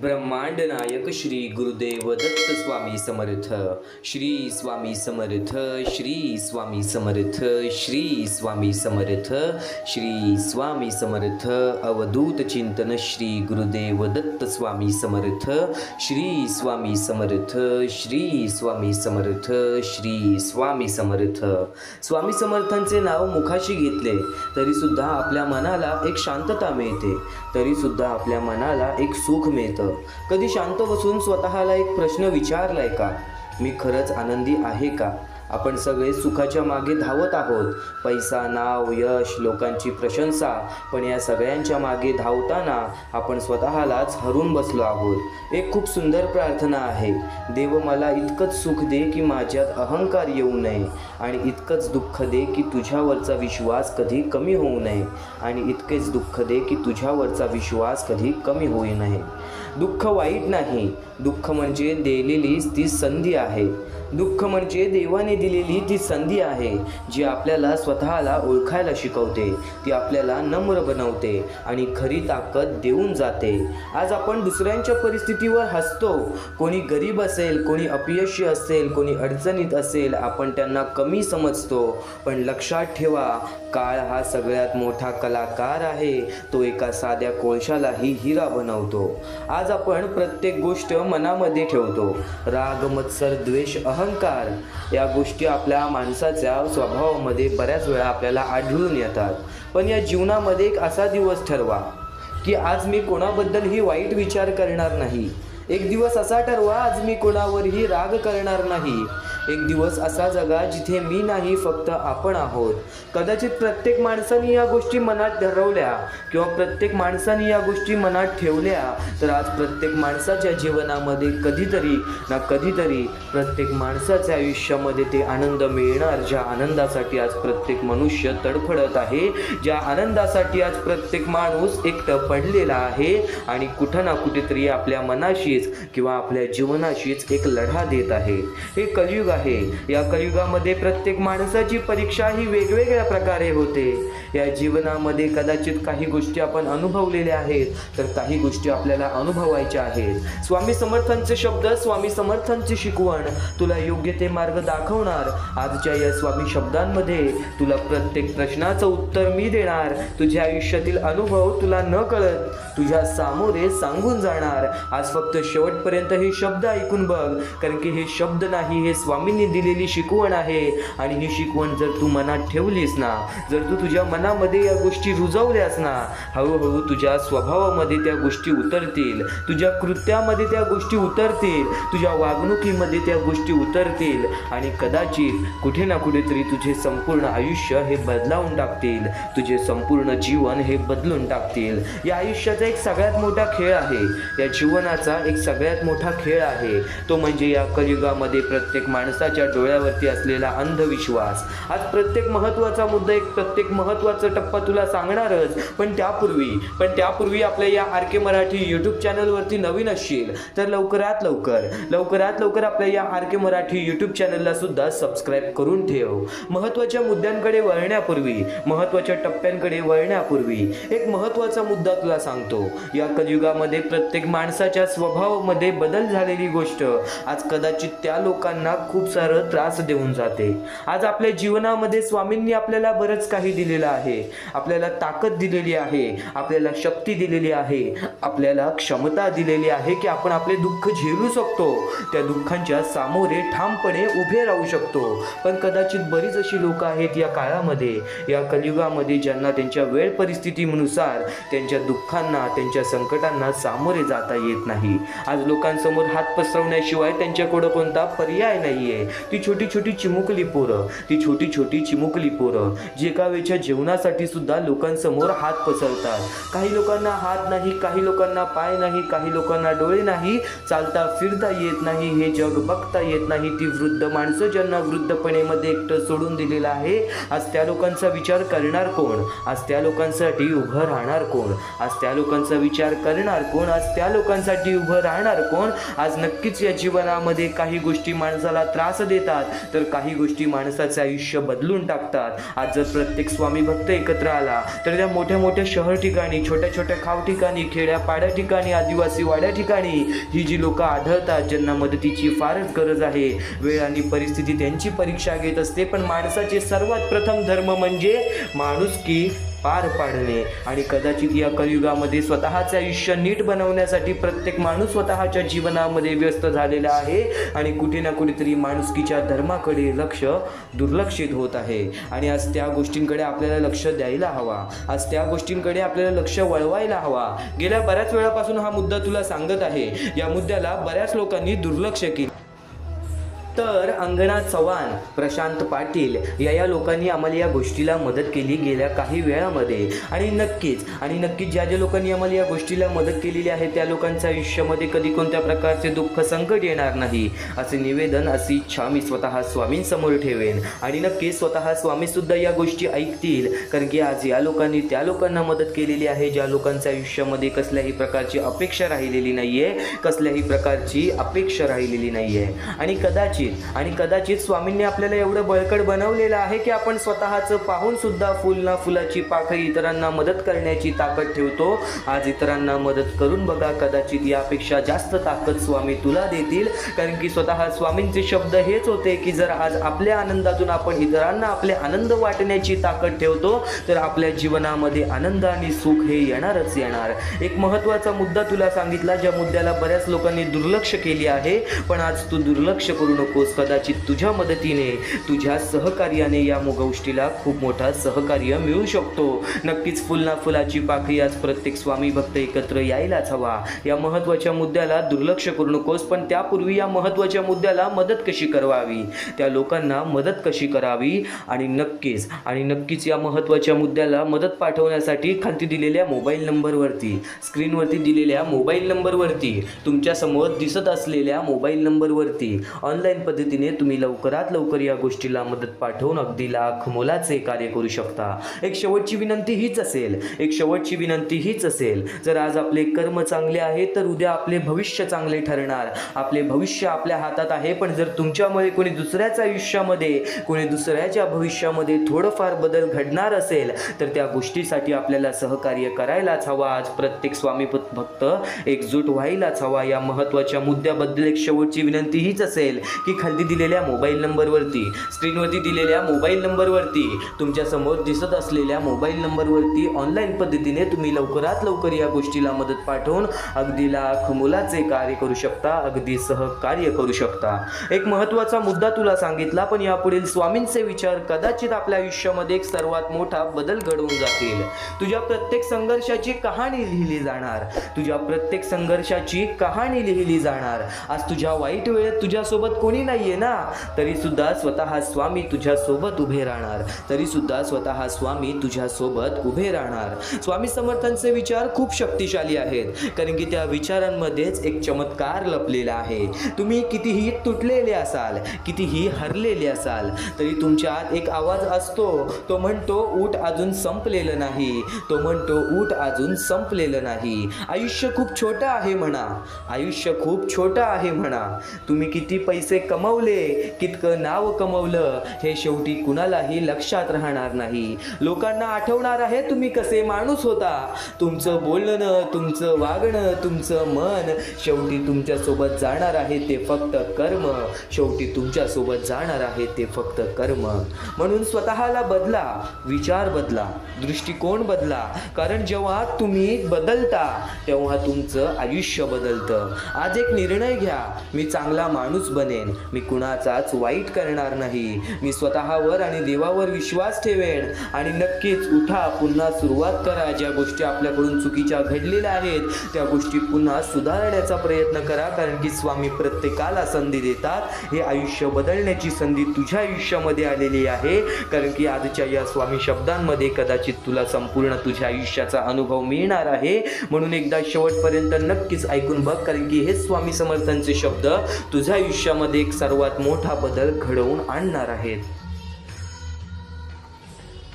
ब्रह्मांड नायक श्री गुरुदेव दत्त स्वामी समर्थ। श्री स्वामी समर्थ। श्री स्वामी समर्थ। श्री स्वामी समर्थ। श्री स्वामी समर्थ। अवधूत चिंतन श्री गुरुदेव दत्त स्वामी समर्थ। श्री स्वामी समर्थ। श्री स्वामी समर्थ। श्री स्वामी समर्थ। स्वामी समर्थांचे नाव मुखाशी घेतले तरी सुद्धा आपल्या मनाला एक शांतता मिळते, तरी सुद्धा आपल्या मनाला एक सुख मिळतं। कधी शांत बसून स्वतःला एक प्रश्न विचारलाय का, मी खरंच आनंदी आहे का? आपण सगळे सुखाच्या मागे धावत आहोत, पैसा, नाव, यश, लोकांची प्रशंसा, पण या सगळ्यांच्या मागे धावताना आपण स्वतःलाच हरून बसलो आहोत। एक खूप सुंदर प्रार्थना आहे, देव मला इतकंच सुख दे की माझ्यात अहंकार येऊ नये, आणि इतकंच दुःख दे की तुझ्यावरचा विश्वास कधी कमी होऊ नये, आणि इतकेच दुःख दे की तुझ्यावरचा विश्वास कधी कमी होऊ नये। दुःख वाईट नाही, दुःख म्हणजे दिलेलीच ती संधी आहे। दुःख म्हणजे देवाने दिलेली ती संधी आहे, जी आपल्याला स्वतःला ओळखायला शिकवते, ती आपल्याला नम्र बनवते आणि खरी ताकद देऊन जाते। आज आपण दुसऱ्यांच्या परिस्थितीवर हसतो, कोणी गरीब असेल, कोणी अपयशी असेल, कोणी अडचणीत असेल, आपण त्यांना कमी समजतो, पण लक्षात ठेवा, काळ हा सगळ्यात मोठा कलाकार आहे, तो एका साध्या कोळशालाही हिरा बनवतो। आज आपण प्रत्येक गोष्ट मनामध्ये ठेवतो, राग, मत्सर, द्वेष, अहंकार, या गोष्टी आपल्या माणसाच्या स्वभावामध्ये बऱ्याच वेळा आपल्याला आढळून येतात। पण या जीवनामध्ये एक असा दिवस ठरवा की आज मी कोणाबद्दलही वाईट विचार करणार नाही। एक दिवस असा ठरवा, आज मी कोणावरही राग करणार नाही। एक दिवस असा जगा जिथे मी नाही, फक्त आपण आहोत। कदाचित प्रत्येक माणसाने या गोष्टी मनात ठरवल्या किंवा प्रत्येक माणसाने या गोष्टी मनात ठेवल्या तर आज प्रत्येक माणसाच्या जीवनामध्ये कधीतरी ना कधीतरी प्रत्येक माणसाच्या आयुष्यामध्ये ते आनंद मिळणार, ज्या आनंदासाठी आज प्रत्येक मनुष्य तडफडत आहे, ज्या आनंदासाठी आज प्रत्येक माणूस एकटं पडलेला आहे आणि कुठं ना कुठेतरी आपल्या मनाशीच किंवा आपल्या जीवनाशीच एक लढा देत आहे। हे कलियुग आहे। या कलियुगामध्ये प्रत्येक माणसाची परीक्षा ही वेगवेगळ्या प्रकारे होते। या जीवनामध्ये कदाचित काही गोष्टी आपण अनुभवलेल्या आहेत, तर काही गोष्टी आपल्याला अनुभवायच्या आहेत। स्वामी समर्थांचे शब्द, स्वामी समर्थांची शिकवण तुला योग्य ते मार्ग दाखवणार। आजच्या या स्वामी शब्दांमध्ये तुला प्रत्येक प्रश्नाचं उत्तर मी देणार। तुझ्या आयुष्यातील अनुभव तुला न कळत तुझ्या सामोरे सांगून जाणार। आज फक्त शेवटपर्यंत हे शब्द ऐकून बघ, कारण की हे शब्द नाही, हे स्वामींनी दिलेली शिकवण आहे। आणि ही शिकवण जर तू मनात ठेवलीस ना, जर तू तुझ्या मनामध्ये या गोष्टी रुजवल्यास ना, हळूहळू तुझ्या स्वभावामध्ये त्या गोष्टी उतरतील, तुझ्या कृत्यामध्ये त्या गोष्टी उतरतील, तुझ्या वागणुकीमध्ये त्या गोष्टी उतरतील, आणि कदाचित कुठे ना कुठेतरी तुझे संपूर्ण आयुष्य हे बदलावून टाकतील, तुझे संपूर्ण जीवन हे बदलून टाकतील। या आयुष्याचा एक सगळ्यात मोठा खेळ आहे, या जीवनाचा एक सगळ्यात मोठा खेळ आहे, तो म्हणजे या कलियुगामध्ये प्रत्येक माणसाच्या डोळ्यावरती असलेला अंधविश्वास। आज प्रत्येक महत्त्वाचा मुद्दा, एक प्रत्येक महत्त्वाचा टप्पा तुला सांगणारच, पण त्यापूर्वी आपल्या या RK मराठी यूट्यूब चॅनलवरती नवीन असशील तर लवकरात लवकर आपल्या या RK मराठी यूट्यूब चॅनलला सुद्धा सबस्क्राईब करून ठेव। महत्त्वाच्या मुद्द्यांकडे वळण्यापूर्वी, महत्त्वाच्या टप्प्यांकडे वळण्यापूर्वी एक महत्त्वाचा मुद्दा तुला सांगतो। या कलियुगामध्ये प्रत्येक माणसाच्या स्वभावामध्ये बदल झालेली गोष्ट आज कदाचित त्या लोकांना खूप सारं त्रास देऊन जाते। आज आपल्या जीवनामध्ये स्वामींनी आपल्याला बरंच काही दिलेलं आहे, आपल्याला ताकद दिलेली आहे, आपल्याला शक्ती दिलेली आहे, आपल्याला क्षमता दिलेली आहे की आपण आपले दुःख झेलू शकतो, त्या दुःखांच्या सामोरे ठामपणे उभे राहू शकतो। पण कदाचित बरीच अशी लोक आहेत या काळामध्ये, या कलियुगामध्ये, ज्यांना त्यांच्या वेळ परिस्थितीनुसार त्यांच्या दुःखांना, त्यांच्या संकटांना सामोरे जाता येत नाही। आज लोकांसमोर हात पसरवण्याशिवाय त्यांच्याकडे कोणता पर्याय नाहीये। ती छोटी छोटी चिमुकली पोरं जी एका वेळच्या जेवणासाठी सुद्धा लोकांसमोर हात पसरतात। काही लोकांना हात नाही, काही लोकांना पाय नाही, काही लोकांना डोळे नाही, चालता फिरता येत नाही, हे जग बघता येत नाही। ती वृद्ध माणसं ज्यांना वृद्धपणेमध्ये एकटं सोडून दिलेलं आहे, आज त्या लोकांचा विचार करणार कोण? आज त्या लोकांसाठी उभं राहणार कोण? आज त्या लोकांचा विचार करणार कोण? आज त्या लोकांसाठी उभं राहणार कोण? आज नक्कीच या जीवनामध्ये काही गोष्टी माणसाला त्रास देतात, तर काही गोष्टी माणसाचं आयुष्य बदलून टाकतात. आज जर प्रत्येक स्वामी भक्त एकत्र आला तर त्या मोठ्या मोठ्या शहर ठिकाणी, छोट्या छोट्या गाव ठिकाणी, खेड्यापाड्या ठिकाणी, आदिवासी वाड्या ठिकाणी ही जी लोक आढळतात ज्यांना मदतीची फारच गरज आहे, वेळ आणि परिस्थिती त्यांची परीक्षा घेत असते, पण माणसाचे सर्वात प्रथम धर्म म्हणजे माणुसकी पार पाडणे. आणि कदाचित या कलियुगामध्ये स्वतःचे आयुष्य नीट बनवण्यासाठी प्रत्येक माणूस स्वतःच्या जीवनामध्ये व्यस्त झालेला आहे आणि कुठे ना कुठेतरी माणुसकीच्या धर्माकडे लक्ष दुर्लक्षित होत आहे. आणि आज त्या गोष्टींकडे आपल्याला लक्ष द्यायला हवा, आज त्या गोष्टींकडे आपल्याला लक्ष वळवायला हवा. गेल्या बऱ्याच वेळापासून हा मुद्दा तुला सांगत आहे, या मुद्द्याला बऱ्याच लोकांनी दुर्लक्ष केले. तर अंगणा चव्हाण, प्रशांत पाटील या लोकांनी आम्हाला या गोष्टीला मदत केली गेल्या काही वेळामध्ये. आणि नक्कीच ज्या लोकांनी आम्हाला या गोष्टीला मदत केलेली आहे त्या लोकांच्या आयुष्यामध्ये कधी कोणत्या प्रकारचे दुःख संकट येणार नाही, असे निवेदन, अशी इच्छा मी स्वतः स्वामींसमोर ठेवेन. आणि नक्कीच स्वतः स्वामीसुद्धा या गोष्टी ऐकतील, कारण की आज या लोकांनी त्या लोकांना मदत केलेली आहे ज्या लोकांच्या आयुष्यामध्ये कसल्याही प्रकारची अपेक्षा राहिलेली नाही आहे, कसल्याही प्रकारची अपेक्षा राहिलेली नाही आहे. आणि कदाचित स्वामींनी आपल्याला एवढं बळकट बनवलेलं आहे की आपण स्वतःचं पाहून सुद्धा फुलाची पाकळी इतरांना मदत करण्याची ताकद ठेवतो. आज इतरांना मदत करून बघा, कदाचित यापेक्षा जास्त ताकद स्वामी तुला देतील. कारण की स्वतः स्वामींचे शब्द हेच होते की जर आज आपल्या आनंदातून आपण इतरांना आपले आनंद वाटण्याची ताकद ठेवतो तर आपल्या जीवनामध्ये आनंद आणि सुख हे येणारच येणार. एक महत्त्वाचा मुद्दा तुला सांगितला, ज्या मुद्द्याला बऱ्याच लोकांनी दुर्लक्ष केली आहे, पण आज तू दुर्लक्ष करू नको. कदाचित तुझ्या मदतीने, तुझ्या सहकार्याने या गोष्टीला खूप मोठा सहकार्य मिळू शकतो. नक्कीच फुलाची पाकळी आज प्रत्येक स्वामी भक्त एकत्र यायलाच हवा. या महत्त्वाच्या मुद्द्याला दुर्लक्ष करू नकोस, पण त्यापूर्वी या महत्त्वाच्या मुद्द्याला मदत कशी करावी, त्या लोकांना मदत कशी करावी, आणि नक्कीच या महत्त्वाच्या मुद्द्याला मदत पाठवण्यासाठी खाली दिलेल्या मोबाईल नंबरवरती, स्क्रीनवरती दिलेल्या मोबाईल नंबरवरती, तुमच्यासमोर दिसत असलेल्या मोबाईल नंबरवरती ऑनलाईन पद्धतीने तुम्ही लवकरात लवकर या गोष्टीला मदत पाठवून अगदी लाख मोलाचे कार्य करू शकता. एक शेवटची विनंती हीच असेल, जर आज आपले कर्म चांगले आहे तर उद्या आपले भविष्य चांगले ठरणार. आपले भविष्य आपल्या हातात आहे, पण जर तुमच्यामुळे कोणी दुसऱ्याच्या आयुष्यामध्ये, कोणी दुसऱ्याच्या भविष्यामध्ये थोडंफार बदल घडणार असेल तर त्या गोष्टीसाठी आपल्याला सहकार्य करायलाच हवा. आज प्रत्येक स्वामी भक्त एकजूट व्हायलाच हवा. या महत्त्वाच्या मुद्द्याबद्दल एक शेवटची विनंती हीच असेल की खाली दिलेल्या मोबाईल नंबरवरती, स्क्रीनवरती दिलेल्या मोबाईल नंबरवरती, तुमच्या समोर दिसत असलेल्या मोबाईल नंबरवरती ऑनलाईन पद्धतीने तुम्ही लवकरात लवकर या गोष्टीला मदत पाठवून अगदी लाख मोलाचे कार्य करू शकता, अगदी सहकार्य करू शकता. एक महत्त्वाचा मुद्दा तुला सांगितला, पण यापुढील स्वामींचे विचार कदाचित आपल्या आयुष्यामध्ये एक सर्वात मोठा बदल घडवून जातील. तुझ्या प्रत्येक संघर्षाची कहाणी लिहिली जाणार. आज तुझ्या वाईट वेळेत तुझ्यासोबत कोणी नाहीये ना, तरी सुद्धा स्वतः स्वामी तुझ्या सोबत उभे राहणार. स्वामी समर्थांचे विचार खूप शक्तिशाली आहेत, कारण की त्या विचारांमध्येच एक चमत्कार लपलेला आहे. तुम्ही कितीही तुटलेले असाल, कितीही हरलेले असाल, तरी तुमच्या आत एक आवाज असतो, तो म्हणतो ऊट अजून संपलेलं नाही. आयुष्य खूप छोटं आहे म्हणा. तुम्ही किती पैसे कमवले, कितकं नाव कमवलं, हे शेवटी कुणालाही लक्षात राहणार नाही. लोकांना आठवणार आहे तुम्ही कसे माणूस होता. तुमचं बोलणं, तुमचं वागणं, तुमचं मन, शेवटी तुमच्यासोबत जाणार आहे ते फक्त कर्म. म्हणून स्वतःला बदला, विचार बदला, दृष्टिकोन बदला, कारण जेव्हा तुम्ही बदलता तेव्हा तुमचं आयुष्य बदलतं. आज एक निर्णय घ्या, मी चांगला माणूस बनेन, मी कुणाचाच वाईट करणार नाही, मी स्वतःवर आणि देवावर विश्वास ठेवेन. आणि नक्कीच उठा, पुन्हा सुरुवात करा. ज्या गोष्टी आपल्याकडून चुकीच्या घडलेल्या आहेत त्या गोष्टी पुन्हा सुधारण्याचा प्रयत्न करा, कारण की स्वामी प्रत्येकाला संधी देतात. हे आयुष्य बदलण्याची संधी तुझ्या आयुष्यामध्ये आलेली आहे, कारण की आजच्या या स्वामी शब्दांमध्ये कदाचित तुला संपूर्ण तुझ्या आयुष्याचा अनुभव मिळणार आहे. म्हणून एकदा शेवटपर्यंत नक्कीच ऐकून बघ, कारण की हे स्वामी समर्थांचे शब्द तुझ्या आयुष्यामध्ये एक सर्वात मोठा बदल घडवून आणणार आहेत.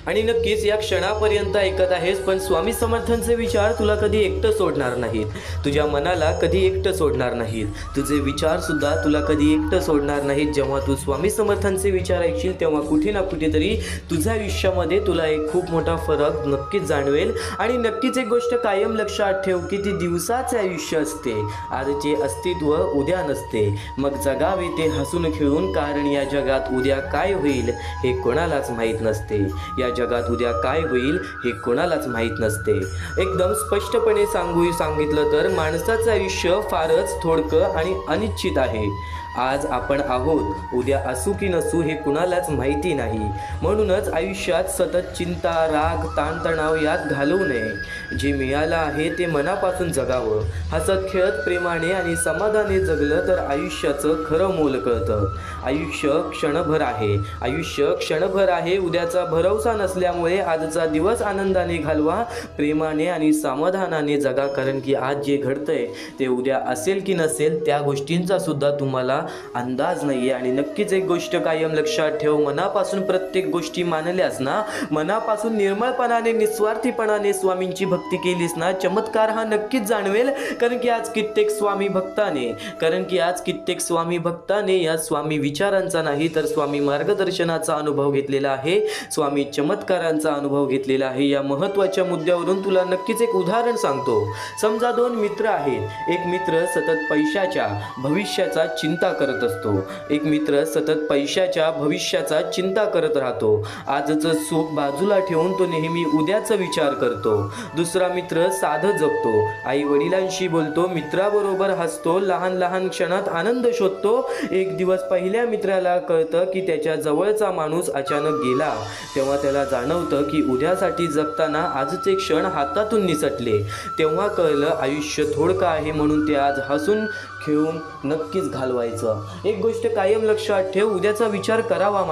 आणि नक्कीच या क्षणापर्यंत ऐकत आहेस, पण स्वामी समर्थांचे विचार तुला कधी एकटं सोडणार नाहीत. तुझ्या मनाला कधी एकटं सोडणार नाहीत. तुझे विचार सुद्धा तुला कधी एकटं सोडणार नाहीत. जेव्हा तू स्वामी समर्थांचे विचार ऐकशील तेव्हा कुठे ना कुठेतरी तुझ्या आयुष्यामध्ये तुला एक खूप मोठा फरक नक्कीच जाणवेल. आणि नक्कीच एक गोष्ट कायम लक्षात ठेव की ती दिवसाचे आयुष्य असते. आजचे अस्तित्व उद्या नसते. मग जगावे ते हसून खेळून, कारण या जगात उद्या काय होईल हे कोणालाच माहीत नसते. या जगात उद्या काय होईल हे कोणालाच माहीत नसते. एकदम स्पष्टपणे सांगितलं तर माणसाचं आयुष्य फारच थोडकं आणि अनिश्चित आहे. आज आपण आहोत, उद्या असू की नसू हे कुणालाच माहिती नाही. म्हणूनच आयुष्यात सतत चिंता, राग, ताणतणाव यात घालवू नये. जे मिळालं आहे ते मनापासून जगावं. हसत खेळत प्रेमाने आणि समाधाने जगलं तर आयुष्याचं खरं मोल कळतं. आयुष्य क्षणभर आहे. आयुष्य क्षणभर आहे. उद्याचा भरवसा नसल्यामुळे आजचा दिवस आनंदाने घालवा, प्रेमाने आणि समाधानाने जगा. कारण की आज जे घडतंय ते उद्या असेल की नसेल त्या गोष्टींचा सुद्धा तुम्हाला अंदाज नाहीये. आणि नक्कीच एक गोष्ट कायम लक्षात ठेव, मनापासून प्रत्येक गोष्टी मानल्यास ना, मनापासून निर्मळपणाने निस्वार्थीपणाने स्वामींची भक्ती केलीस ना, चमत्कार हा नक्कीच जाणवेल. कारण की आज कित्येक स्वामी भक्ताने या स्वामी विचारांचा नाही तर स्वामी मार्गदर्शनाचा अनुभव घेतलेला आहे. स्वामी चमत्कारांचा अनुभव घेतलेला आहे. या महत्त्वाच्या मुद्द्यावरून तुला नक्कीच एक उदाहरण सांगतो. समजा दोन मित्र आहेत. एक मित्र सतत पैशाच्या भविष्याचा चिंता करत असतो. एक मित्र सतत पैशाच्या भविष्याचा चिंता करत राहतो. आजचं सुख बाजूला ठेवून तो नेहमी उद्याचा विचार करतो. दुसरा मित्र साधं जगतो. आई वडिलांशी बोलतो, मित्राबरोबर हसतो, लहान लहान क्षणात आनंद शोधतो. एक दिवस पहिल्या मित्राला कळतं की त्याच्या जवळचा माणूस अचानक गेला. तेव्हा त्याला जाणवतं की उद्यासाठी जगताना आजचे क्षण हातातून निसटले. तेव्हा कळलं आयुष्य थोडकं आहे, म्हणून ते आज हसून खेळून नक्कीच घालवायचं. एक गोष्ट कायम लक्षात ठेव, उद्याचा विचार करावा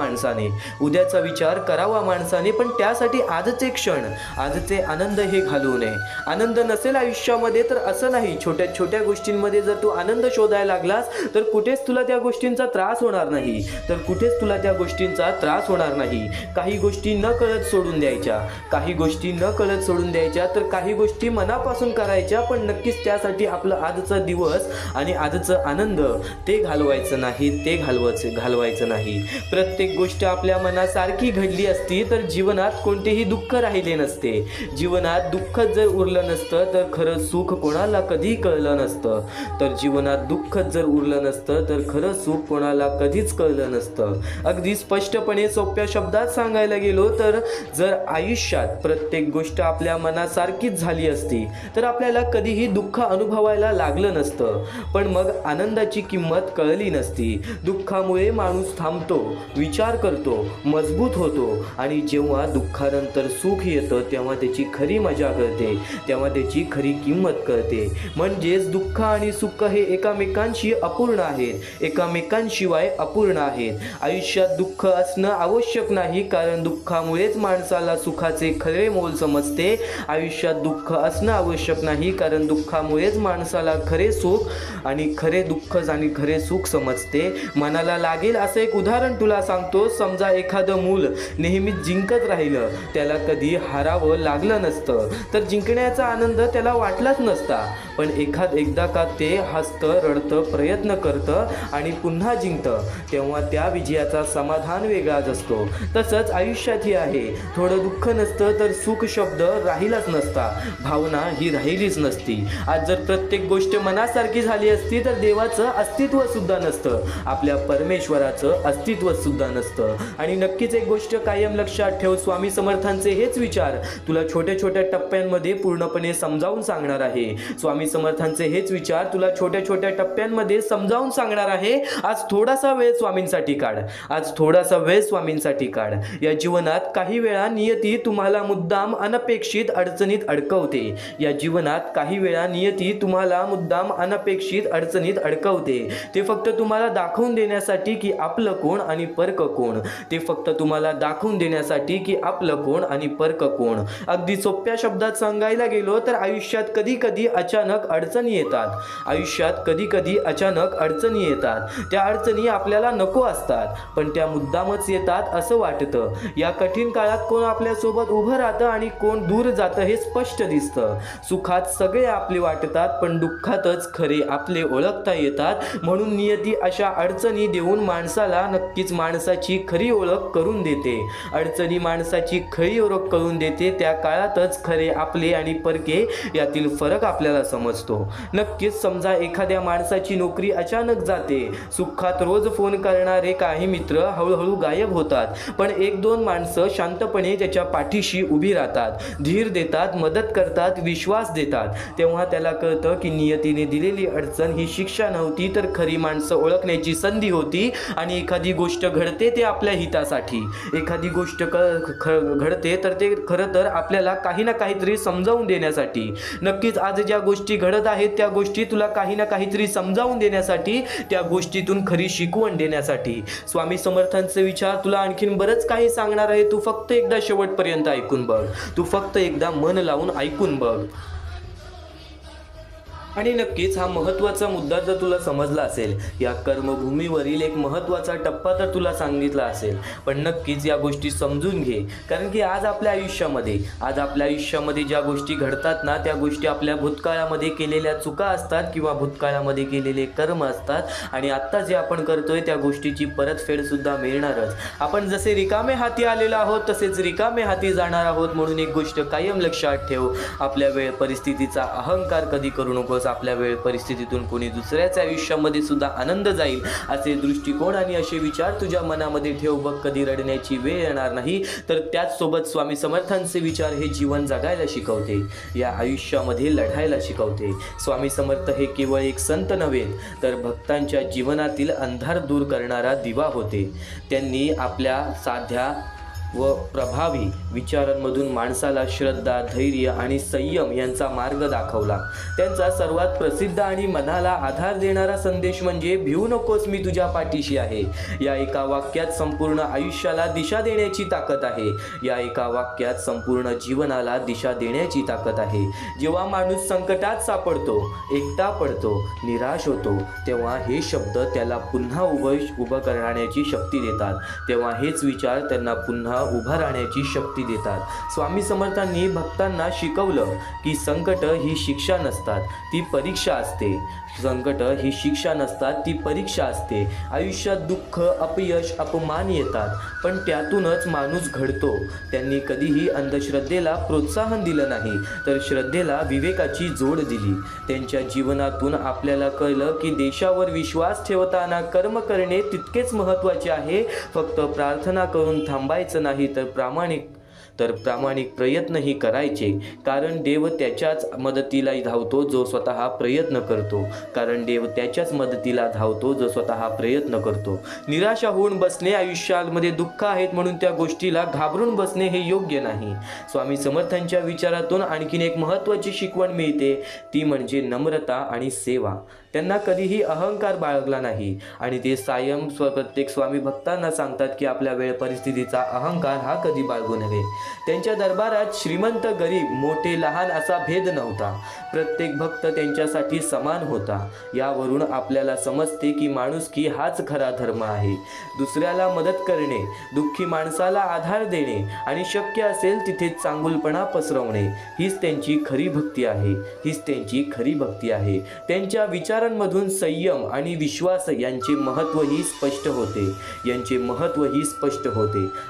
माणसाने, पण त्यासाठी आजचे क्षण, आजचे आनंद हे घालवू नये. आनंद नसेल आयुष्यामध्ये तर असं नाही, छोट्या छोट्या गोष्टींमध्ये जर तू आनंद शोधायला लागलास तर कुठेच तुला त्या गोष्टींचा त्रास होणार नाही. काही गोष्टी न कळत सोडून द्यायच्या, तर काही गोष्टी मनापासून करायच्या, पण नक्कीच त्यासाठी आपलं आजचा दिवस आणि आजचं आनंद ते घालवायचं नाही. प्रत्येक गोष्ट आपल्या मनासारखी घडली असती तर जीवनात कोणतेही दुःख राहिले नसते. जीवनात दुःखच जर उरलं नसतं तर खरं सुख कोणाला कधी कळलं नसतं. अगदी स्पष्टपणे सोप्या शब्दात सांगायला गेलो तर जर आयुष्यात प्रत्येक गोष्ट आपल्या मनासारखीच झाली असती तर आपल्याला कधीही दुःख अनुभवायला लागलं नसतं. पण मग आनंदाची किंमत कळली नसती. दुःखामुळे माणूस थांबतो, विचार करतो, मजबूत होतो आणि जेव्हा दुःखानंतर सुख येतं तेव्हा त्याची खरी मजा कळते, तेव्हा त्याची खरी किंमत कळते. म्हणजेच दुःख आणि सुख हे एकामेकांशी अपूर्ण आहेत, एकामेकांशिवाय अपूर्ण आहेत. आयुष्यात दुःख असणं आवश्यक नाही, कारण दुःखामुळेच माणसाला सुखाचे खरे मोल समजते. आयुष्यात दुःख असणं आवश्यक नाही, कारण दुःखामुळेच माणसाला खरे सुख आणि खरे दुःख आणि खरे सुख समजते. मनाला लागेल असं एक उदाहरण तुला सांगतो. समजा एखादं मूल नेहमीच जिंकत राहिलं, त्याला कधी हारावं लागलं नसतं तर जिंकण्याचा आनंद त्याला वाटलाच नसता. पण एकदा का ते हसतं, रडतं, प्रयत्न करतं आणि पुन्हा जिंकतं तेव्हा त्या विजयाचा समाधान वेगळाच असतो. तसंच आयुष्यातही आहे. थोडं दुःख नसतं तर सुख शब्द राहिलाच नसता, भावना ही राहिलीच नसती. आज जर प्रत्येक गोष्ट मनासारखी झाली असती तर देवाचं अस्तित्व सुद्धा नसतं, आपल्या परमेश्वराचं अस्तित्व सुद्धा नसतं. आणि नक्कीच एक गोष्ट कायम लक्षात ठेव, स्वामी समर्थांचे हेच विचार तुला छोट्या छोट्या टप्प्यांमध्ये पूर्णपणे समजावून सांगणार आहे. स्वामी समर्थांचे हेच विचार तुला छोट्या छोट्या टप्प्यांमध्ये समजावून सांगणार आहे. आज थोडासा वेळ स्वामींसाठी काढ. या जीवनात काही वेळा नियती तुम्हाला मुद्दाम अनपेक्षित अडचणीत अडकवते. अडचणीत अडकवते. ते फक्त तुम्हाला दाखवून देण्यासाठी की आपलं कोण आणि परक कोण. ते फक्त तुम्हाला दाखवून देण्यासाठी की आपलं कोण आणि परक कोण. अगदी सोप्या शब्दात सांगायला गेलो तर आयुष्यात कधी कधी अचानक अडचणी येतात. आयुष्यात कधी कधी अचानक अडचणी येतात. त्या अडचणी आपल्याला नको असतात, पण त्या मुद्दामच येतात असं वाटतं. या कठीण काळात कोण आपल्यासोबत उभं राहतं आणि कोण दूर जातं हे स्पष्ट दिसतं. सुखात सगळे आपले वाटतात, पण दुःखातच खरे आपले ओळखता येतात. म्हणून नियती अशा अडचणी देऊन माणसाला नक्कीच माणसाची खरी ओळख करून देते. अडचणी माणसाची खरी ओळख करून देते. त्या काळातच खरे आपले आणि परके यातील फरक आपल्याला समजतो. नक्कीच समजा एखाद्या माणसाची नोकरी अचानक जाते. सुखात रोज फोन करणारे काही मित्र हळूहळू गायब होतात, पण एक दोन माणसं शांतपणे त्याच्या पाठीशी उभी राहतात, धीर देतात, मदत करतात, विश्वास देतात. तेव्हा त्याला कळतं की नियतीने दिलेली अडचण ही शिक्षा नव्हती, तर खरी माणसं ओळखण्याची संधी होती. आणि एखादी गोष्ट घडते ते आपल्या हितासाठी. एखादी गोष्ट घडते तर ते खरं तर आपल्याला काही ना काहीतरी समजावून देण्यासाठी. नक्कीच आज ज्या गोष्टी घडत आहेत त्या गोष्टी तुला काही ना काहीतरी समजावून देण्यासाठी, त्या गोष्टीतून खरी शिकवण देण्यासाठी. स्वामी समर्थांचे विचार तुला आणखीन बरंच काही सांगणार आहे. तू फक्त एकदा शेवटपर्यंत ऐकून बघ. तू फक्त एकदा मन लावून ऐकून बघ. आणि नक्कीच हा महत्त्वाचा मुद्दा जर तुला समजला असेल, या कर्मभूमीवरील एक महत्त्वाचा टप्पा तर तुला सांगितला असेल, पण नक्कीच या गोष्टी समजून घे. कारण की आज आपल्या आयुष्यामध्ये ज्या गोष्टी घडतात ना, त्या गोष्टी आपल्या भूतकाळामध्ये केलेल्या चुका असतात किंवा भूतकाळामध्ये केलेले कर्म असतात. आणि आत्ता जे आपण करतोय त्या गोष्टीची परतफेडसुद्धा मिळणारच. आपण जसे रिकामे हाती आलेलो आहोत तसेच रिकामे हाती जाणार आहोत. म्हणून एक गोष्ट कायम लक्षात ठेव, आपल्या वेळ परिस्थितीचा अहंकार कधी करू नकोस. आपल्या वेळ परिस्थितीतून कोणी दुसऱ्याच्या आयुष्यामध्ये सुद्धा आनंद जाईल असे दृष्टिकोन आणि असे विचार तुझ्या मनामध्ये ठेव. बघ, कधी रडण्याची वेळ येणार नाही. तर त्याचसोबत स्वामी समर्थांचे विचार हे जीवन जगायला शिकवते, या आयुष्यामध्ये लढायला शिकवते. स्वामी समर्थ हे केवळ एक संत नव्हे, तर भक्तांच्या जीवनातील अंधार दूर करणारा दिवा होते. त्यांनी आपल्या साध्या व प्रभावी विचारांमधून माणसाला श्रद्धा, धैर्य आणि संयम यांचा मार्ग दाखवला. त्यांचा सर्वात प्रसिद्ध आणि मनाला आधार देणारा संदेश म्हणजे भिवू नकोस, मी तुझ्या पाठीशी आहे. या एका वाक्यात संपूर्ण आयुष्याला दिशा देण्याची ताकद आहे. या एका वाक्यात संपूर्ण जीवनाला दिशा देण्याची ताकद आहे. जेव्हा माणूस संकटात सापडतो, एकटा पडतो, निराश होतो, तेव्हा हे शब्द त्याला पुन्हा उभं करण्याची शक्ती देतात. तेव्हा हेच विचार त्यांना पुन्हा उभा राहण्याची शक्ती देतात. स्वामी समर्थांनी भक्तांना शिकवलं की संकट ही शिक्षा नसतात, ती परीक्षा असते. संकट ही शिक्षा नसतात, ती परीक्षा असते. आयुष्यात दुःख, अपयश, अपमान येतात, पण त्यातूनच माणूस घडतो. त्यांनी कधीही अंधश्रद्धेला प्रोत्साहन दिलं नाही, तर श्रद्धेला विवेकाची जोड दिली. त्यांच्या जीवनातून आपल्याला कळलं की देशावर विश्वास ठेवताना कर्म करणे तितकेच महत्त्वाचे आहे. फक्त प्रार्थना करून थांबायचं नाही, तर प्रामाणिक प्रयत्नही करायचे. कारण देव त्याच्याच मदतीला धावतो जो स्वतः प्रयत्न करतो. निराशा होऊन बसणे, आयुष्यामध्ये दुःख आहेत म्हणून त्या गोष्टीला घाबरून बसणे हे योग्य नाही. स्वामी समर्थांच्या विचारातून आणखीन एक महत्त्वाची शिकवण मिळते, ती म्हणजे नम्रता आणि सेवा. त्यांना कधीही अहंकार बाळगला नाही आणि ते प्रत्येक स्वामी भक्तांना सांगतात की आपल्या वेळ परिस्थितीचा अहंकार हा कधी बाळगू नये. त्यांच्या दरबारात श्रीमंत, गरीब, मोठे, लहान असा भेद नव्हता. प्रत्येक भक्त त्यांच्यासाठी समान होता. यावरून आपल्याला समजते की माणुसकी हाच खरा धर्म आहे. दुसऱ्याला मदत करणे, दुःखी माणसाला आधार देणे आणि शक्य असेल तिथे चांगुलपणा पसरवणे हीच त्यांची खरी भक्ती आहे. त्यांच्या विचारांमधून संयम आणि विश्वास यांचे महत्त्वही स्पष्ट होते.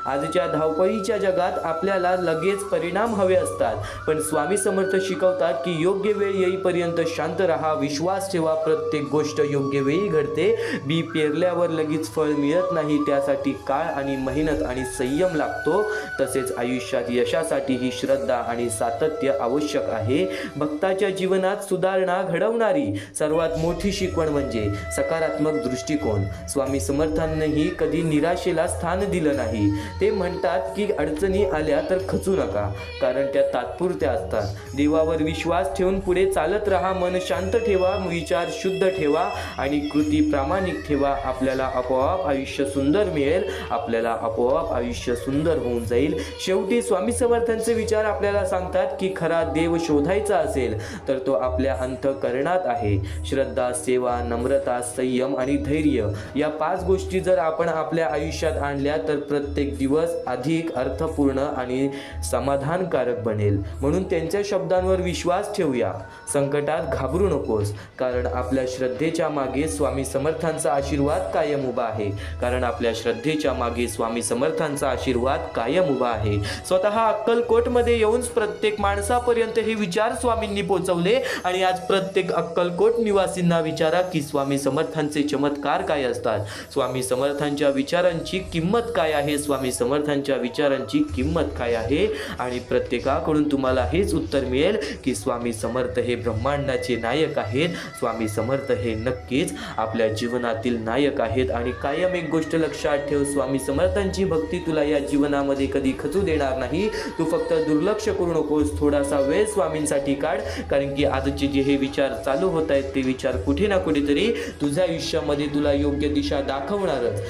आजच्या धावपळीच्या जगात आपल्याला लगेच परिणाम हवे असतात, पण स्वामी समर्थ शिकवतात की योग्य वेळ येईपर्यंत शांत राहा, विश्वास ठेवा. प्रत्येक गोष्ट योग्य वेळी घडते. बी पेरल्यावर लगेच फळ मिळत नाही, त्यासाठी काळ आणि मेहनत आणि संयम लागतो. तसेच आयुष्यात यशासाठी ही श्रद्धा आणि सातत्य आवश्यक आहे. भक्ताच्या जीवनात सुधारणा घडवणारी सर्वात मोठी शिकवण म्हणजे सकारात्मक दृष्टिकोन. स्वामी समर्थांनीही कधी निराशेला स्थान दिलं नाही. ते म्हणतात की अडचणी आल्या आल्या तर खचू नका, कारण त्या तात्पुरत्या असतात. देवावर विश्वास ठेवून पुढे चालत राहा. मन शांत ठेवा, विचार शुद्ध ठेवा आणि कृती प्रामाणिक ठेवा. आपल्याला आपोआप आयुष्य सुंदर मिळेल, आपल्याला आपोआप आयुष्य सुंदर होऊन जाईल. शेवटी स्वामी समर्थांचे विचार आपल्याला सांगतात की खरा देव शोधायचा असेल तर तो आपल्या अंतःकरणात आहे. श्रद्धा, सेवा, नम्रता, संयम आणि धैर्य या 5 गोष्टी जर आपण आपल्या आयुष्यात आणल्या तर प्रत्येक दिवस अधिक अर्थपूर्ण आणि समाधानकारक बनेल. म्हणून त्यांच्या शब्दांवर विश्वास ठेवूया. संकटात घाबरू नकोस, कारण आपल्या श्रद्धेच्या मागे स्वामी समर्थांचा आशीर्वाद कायम उभा आहे. कारण आपल्या श्रद्धेच्या मागे स्वामी समर्थांचा आशीर्वाद कायम उभा आहे. स्वतः अक्कलकोटमध्ये येऊन प्रत्येक माणसापर्यंत हे विचार स्वामींनी पोहोचवले आणि आज प्रत्येक अक्कलकोट निवासींना विचारा की स्वामी समर्थांचे चमत्कार काय असतात, स्वामी समर्थांच्या विचारांची किंमत काय आहे, स्वामी समर्थांच्या विचारांची किंमत काय आहे. आणि प्रत्येकाकडून तुम्हाला हेच उत्तर मिळेल की स्वामी समर्थ हे ब्रह्मांडाचे नायक आहेत. स्वामी समर्थ हे नक्कीच आपल्या जीवनातील नायक आहेत. आणि कायम एक गोष्ट लक्षात ठेव, स्वामी समर्थांची भक्ती तुला या जीवनामध्ये कधी खचू देणार नाही. तू फक्त दुर्लक्ष करू नकोस, थोडासा वेळ स्वामींसाठी काढ, कारण की आजचे जे हे विचार चालू होत आहेत ते विचार कुठे ना कुठेतरी तुझ्या आयुष्यामध्ये तुला योग्य दिशा दाखवणारच.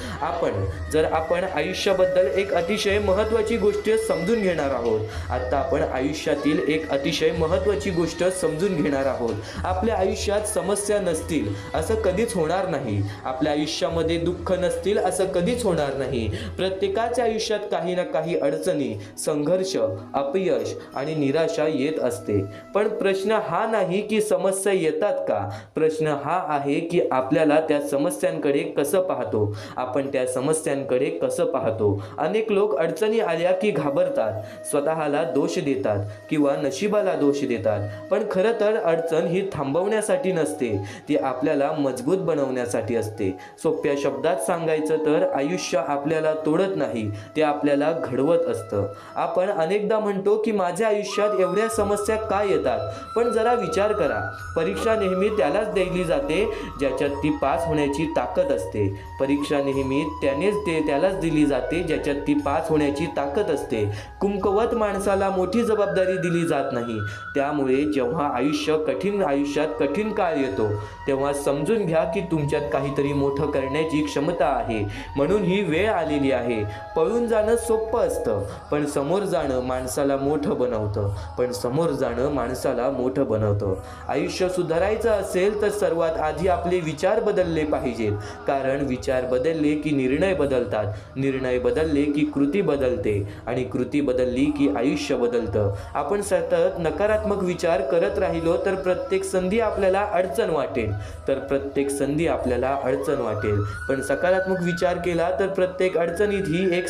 आपण आयुष्याबद्दल एक अतिशय महत्त्वाची गोष्ट समजून घेणार आहोत. आता आपण आयुष्यातील एक अतिशय महत्त्वाची गोष्ट समजून घेणार आहोत. आपल्या आयुष्यात समस्या नसतील असं कधीच होणार नाही. आपल्या आयुष्यामध्ये दुःख नसतील असं कधीच होणार नाही. प्रत्येकाच्या आयुष्यात काही ना काही अडचणी, संघर्ष, अपयश आणि निराशा येत असते. पण प्रश्न हा नाही की समस्या येतात का, प्रश्न हा आहे की आपल्याला त्या समस्यांकडे कसं पाहतो, आपण त्या समस्यांकडे कसं पाहतो. अनेक लोक अडचणी आल्या की घाबरतात, स्वतःला दोष देतात किंवा नशिबाला दोष देतात. पण खरं तर अडचण ही थांबवण्यासाठी नसते, ती आपल्याला मजबूत बनवण्यासाठी असते. सोप्या शब्दात सांगायचं तर आयुष्य आपल्याला तोडत नाही, ते आपल्याला घडवत असतं. आपण अनेकदा म्हणतो की माझ्या आयुष्यात एवढ्या समस्या का येतात, पण जरा विचार करा, परीक्षा नेहमी त्यालाच दिली जाते ज्याच्यात ती पास होण्याची ताकद असते. परीक्षा नेहमी त्यालाच दिली जाते ज्याच्यात ती पास होण्याची ताकद असते. कुमकुवत माणसाला मोठी जबाबदारी दिली जात नाही. त्यामुळे जेव्हा आयुष्यात कठीण काळ येतो तेव्हा समजून घ्या की तुमच्यात काहीतरी मोठं करण्याची क्षमता आहे. म्हणून ही वेळ आलेली आहे. पळून जाणं सोपं असतं, पण समोर जाणं माणसाला मोठं बनवतं. आयुष्य सुधारायचं असेल तर सर्वात आधी आपले विचार बदलले पाहिजेत, कारण विचार बदलले की निर्णय बदलतात, निर्णय बदलले की कृती बदलते आणि कृती बदलली की आयुष्य बदलतं. आपण सतत नकारात्मक विचार करत राहिलो तर प्रत्येक संधी आपल्याला अडचण वाटेल. पण सकारात्मक विचार केला तर प्रत्येक अडचणीत ही एक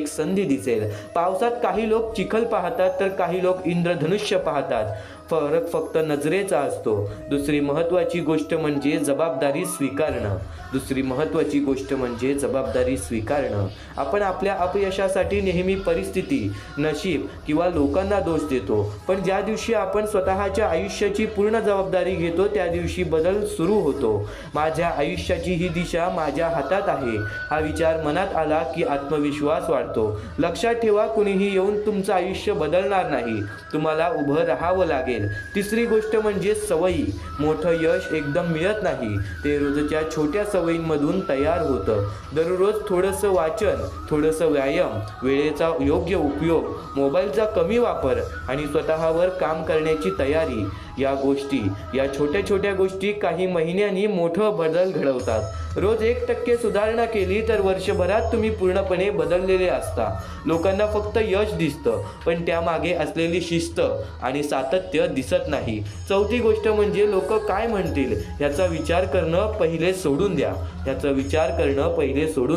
संधी दिसेल. पावसात काही लोक चिखल पाहतात तर काही लोक इंद्रधनुष्य पाहतात. फरक फक्त नजरेचा असतो. दुसरी महत्त्वाची गोष्ट म्हणजे जबाबदारी स्वीकारणं. आपण आपल्या अपयशासाठी नेहमी परिस्थिती, नशीब किंवा लोकांना दोष देतो. पण ज्या दिवशी आपण स्वतःच्या आयुष्याची पूर्ण जबाबदारी घेतो त्या दिवशी बदल सुरू होतो. माझ्या आयुष्याची ही दिशा माझ्या हातात आहे हा विचार मनात आला की आत्मविश्वास वाढतो. लक्षात ठेवा, कुणीही येऊन तुमचं आयुष्य बदलणार नाही, तुम्हाला उभं राहावं लागेल. तिसरी गोष्ट म्हणजे सवयी. मोठं यश एकदम मिळत नाही, ते रोजच्या छोट्या सवयींमधून तयार होतं. दररोज थोडंसं वाचन, थोडंसं व्यायाम, वेळेचा योग्य उपयोग, मोबाईलचा कमी वापर आणि स्वतःवर काम करण्याची तयारी, या छोट्या गोष्टी काही महिन्यांनी मोठं बदल घडवतात. रोज 1% सुधारणा केली तर वर्षभरात तुम्ही पूर्णपणे बदललेले असता. लोकांना फक्त यश दिसतं, पण त्यामागे असलेली शिस्त आणि सातत्य दिसत नाही. चौथी गोष्ट म्हणजे लोक काय म्हणतील याचा विचार करणं पहिले सोडून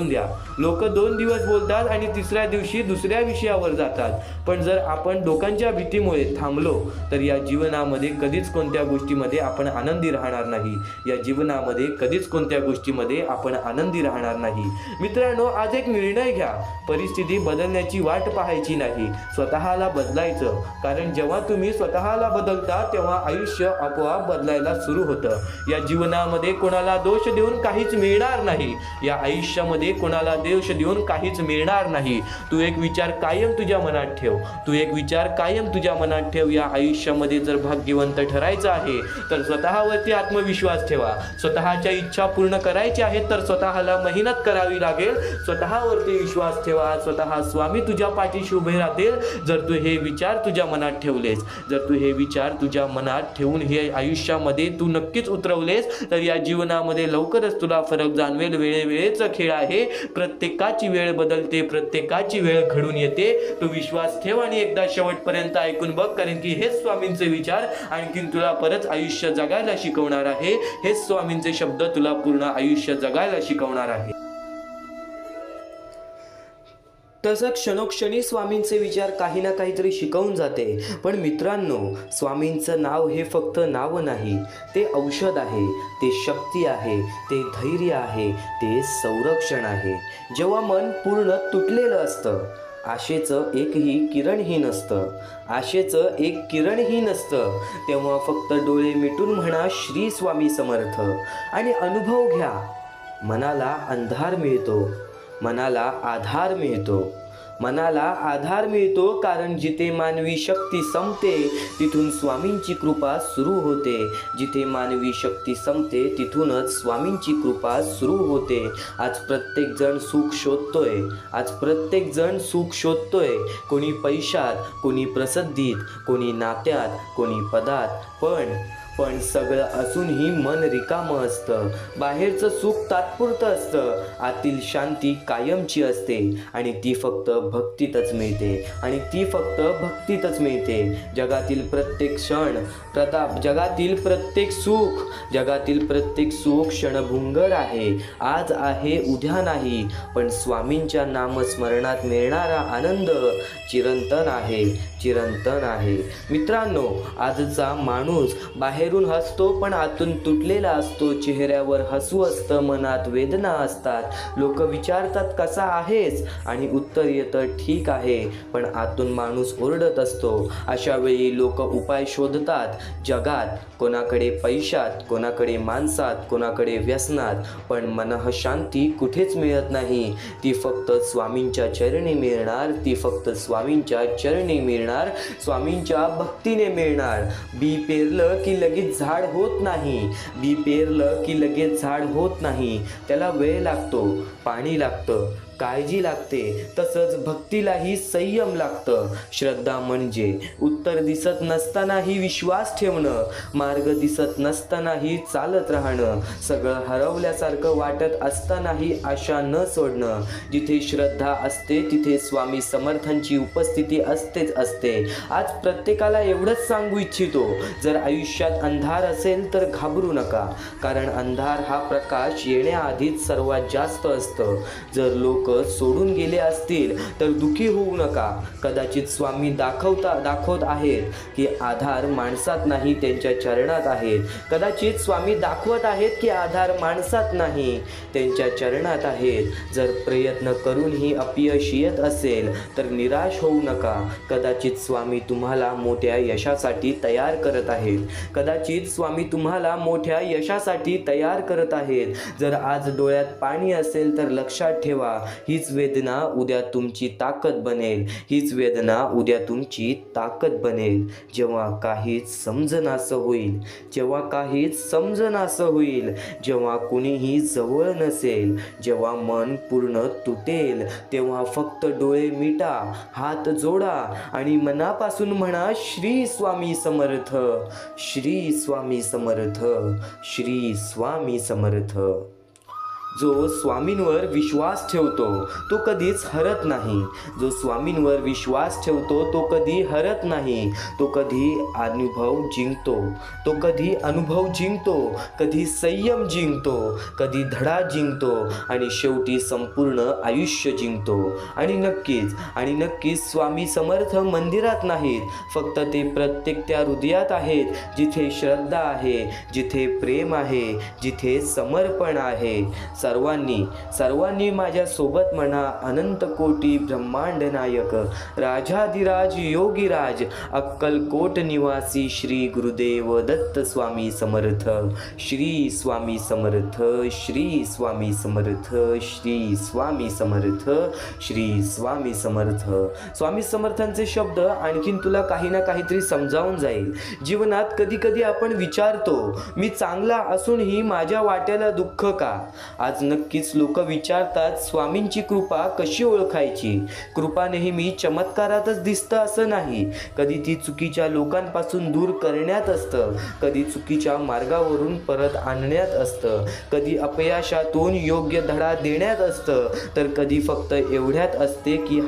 द्या. लोक 2 दिवस बोलतात आणि तिसऱ्या दिवशी दुसऱ्या विषयावर जातात. पण जर आपण लोकांच्या भीतीमुळे थांबलो तर या जीवनामध्ये कधीच कोणत्या गोष्टीमध्ये आपण आनंदी राहणार नाही. या जीवनामध्ये कधीच कोणत्या गोष्टीमध्ये आपण आनंदी राहणार नाही. मित्रांनो, आज एक निर्णय घ्या. परिस्थिती बदलण्याची वाट पाहायची नाही, स्वतःला बदलायचं. कारण जेव्हा तुम्ही स्वतःला बदलता तेव्हा आयुष्य आपोआप बदलायला सुरू होतं. या जीवनामध्ये कोणाला दोष देऊन काहीच मिळणार नाही. या आयुष्यामध्ये कोणाला दोष देऊन काहीच मिळणार नाही. तू एक विचार कायम तुझ्या मनात ठेव. तू एक विचार कायम तुझ्या मनात ठेव. या आयुष्यामध्ये जर भाग्यवंत ठरायचं आहे तर स्वतःवरती आत्मविश्वास ठेवा. स्वतःच्या इच्छा पूर्ण करायच्या आहेत तर स्वतःला मेहनत करावी लागेल. स्वतःवरती विश्वास ठेवा. स्वतः स्वामी तुझ्या पाठीशी उभे राहतील जर तू हे विचार तुझ्या मनात ठेवलेस. जर तू हे विचार तुझ्या मनात ठेवून हे आयुष्यामध्ये तू नक्कीच उतरवलेस तर या जीवनामध्ये लवकरच तुला फरक जाणवेल. वेळेचा खेळ आहे. प्रत्येकाची वेळ बदलते, प्रत्येकाची वेळ घडून येते. तू विश्वास ठेव आणि एकदा शेवटपर्यंत ऐकून बघ, कारण की हेच स्वामींचे विचार आणखीन तुला परत आयुष्य जगायला शिकवणार आहे. हेच स्वामींचे शब्द तुला पूर्ण आयुष्य जगायला शिकवणार आहे. तसं क्षणोक्षणी स्वामींचे विचार काही ना काहीतरी शिकवून जाते. पण मित्रांनो, स्वामींचं नाव हे फक्त नाव नाही, ते औषध आहे, ते शक्ती आहे, ते धैर्य आहे, ते संरक्षण आहे. जेव्हा मन पूर्ण तुटलेलं असतं, आशेचं एकही किरणही नसतं, आशेचं एक किरणही नसतं, तेव्हा फक्त डोळे मिटून म्हणा श्री स्वामी समर्थ आणि अनुभव घ्या. मनाला अंधार मिळतो, मनाला आधार मिळतो, मनाला आधार मिळतो. कारण जिथे मानवी शक्ती संपते तिथून स्वामींची कृपा सुरू होते. जिथे मानवी शक्ती संपते तिथूनच स्वामींची कृपा सुरू होते. आज प्रत्येक जण सुख शोधतोय, आज प्रत्येक जण सुख शोधतोय. कोणी पैशात, कोणी प्रसिद्धीत, कोणी नात्यात, कोणी पदात. पण सगळं असूनही मन रिकामं असतं. बाहेरचं सुख तात्पुरतं असतं, आतील शांती कायमची असते आणि ती फक्त भक्तीतच मिळते, आणि ती फक्त भक्तीतच मिळते. जगातील प्रत्येक क्षण प्रताप, जगातील प्रत्येक सुख क्षणभंगुर आहे. आज आहे, उद्या नाही. पण स्वामींच्या नामस्मरणात मिळणारा आनंद चिरंतन आहे, चिरंतन आहे. मित्रांनो, आजचा माणूस बाहेरून हसतो पण आतून तुटलेला असतो. चेहऱ्यावर हसू असतं, मनात वेदना असतात. लोक विचारतात कसा आहेस आणि उत्तर येतं ठीक आहे, पण आतून माणूस ओरडत असतो. अशा वेळी लोक उपाय शोधतात जगात, कोणाकडे पैशात, कोणाकडे माणसात, कोणाकडे व्यसनात. पण मनः शांती कुठेच मिळत नाही. ती फक्त स्वामींच्या चरणी मिळणार, ती फक्त स्वामींच्या चरणी मिळणार, स्वामींच्या भक्तीने मिळणार. बी पेरलं की लगेच झाड होत नाही, बी पेरलं की लगेच झाड होत नाही. त्याला वेळ लागतो, पाणी लागतं, काळजी लागते. तसंच भक्तीलाही संयम लागतं. श्रद्धा म्हणजे उत्तर दिसत नसतानाही विश्वास ठेवणं, मार्ग दिसत नसतानाही चालत राहणं, सगळं हरवल्यासारखं वाटत असतानाही आशा न सोडणं. जिथे श्रद्धा असते तिथे स्वामी समर्थांची उपस्थिती असतेच असते. आज प्रत्येकाला एवढंच सांगू इच्छितो, जर आयुष्यात अंधार असेल तर घाबरू नका, कारण अंधार हा प्रकाश येण्याआधीच सर्वात जास्त असतं. जर लोक सोडून गेले असतील तर दुखी होऊ नका. कदाचित स्वामी दाखवत आहेत की आधार माणसात नाही, त्यांच्या चरणात आहेत. कदाचित स्वामी दाखवत आहेत की आधार माणसात नाही, त्यांच्या चरणात आहेत. जर प्रयत्न करूनही अपयश येत असेल तर निराश होऊ नका. कदाचित स्वामी तुम्हाला मोठ्या यशासाठी तयार करत आहेत. कदाचित स्वामी तुम्हाला मोठ्या यशासाठी तयार करत आहेत. जर आज डोळ्यात पाणी असेल तर लक्षात ठेवा, हीच वेदना उद्या तुमची ताकद बनेल, हीच वेदना उद्या तुमची ताकद बनेल. जेव्हा काहीच समजनासं होईल, जेव्हा काहीच समजनासं होईल, जेव्हा कुणीही जवळ नसेल, जेव्हा मन पूर्ण तुटेल, तेव्हा फक्त डोळे मिटा, हात जोडा आणि मनापासून म्हणा श्री स्वामी समर्थ, श्री स्वामी समर्थ, श्री स्वामी समर्थ. जो स्वामींवर विश्वास ठेवतो तो कधीच हरत नाही. जो स्वामींवर विश्वास ठेवतो तो कधी हरत नाही. तो कधी अनुभव जिंकतो, कधी संयम जिंकतो, कधी धडा जिंकतो आणि शेवटी संपूर्ण आयुष्य जिंकतो. आणि नक्कीच स्वामी समर्थ मंदिरात नाहीत, फक्त ते प्रत्येक त्या हृदयात आहेत, जिथे श्रद्धा आहे, जिथे प्रेम आहे, जिथे समर्पण आहे. सर्वांनी माझ्या सोबत म्हणा, अनंत कोटी ब्रह्मांड नायक, राजाधिराज योगीराज, अक्कलकोट निवासी श्री गुरुदेव दत्त स्वामी समर्थ. श्री स्वामी समर्थ, श्री स्वामी समर्थ, श्री स्वामी समर्थ, श्री स्वामी समर्थ. स्वामी समर्थांचे शब्द आणखीन तुला काही ना काहीतरी समजावून जाईल. जीवनात कधी आपण विचारतो, मी चांगला असूनही माझ्या वाट्याला दुःख का? आज नक्कीच लोक विचारतात, स्वामींची कृपा कशी ओळखायची? कृपा नेहमी चमत्कारातच दिसतं असं नाही. कधी ती चुकीच्या लोकांपासून दूर करण्यात असतं, कधी चुकीच्या मार्गावरून परत आणण्यात असतं, कधी अपयशातून योग्य धडा देण्यात असतं, तर कधी फक्त एवढ्यात असते की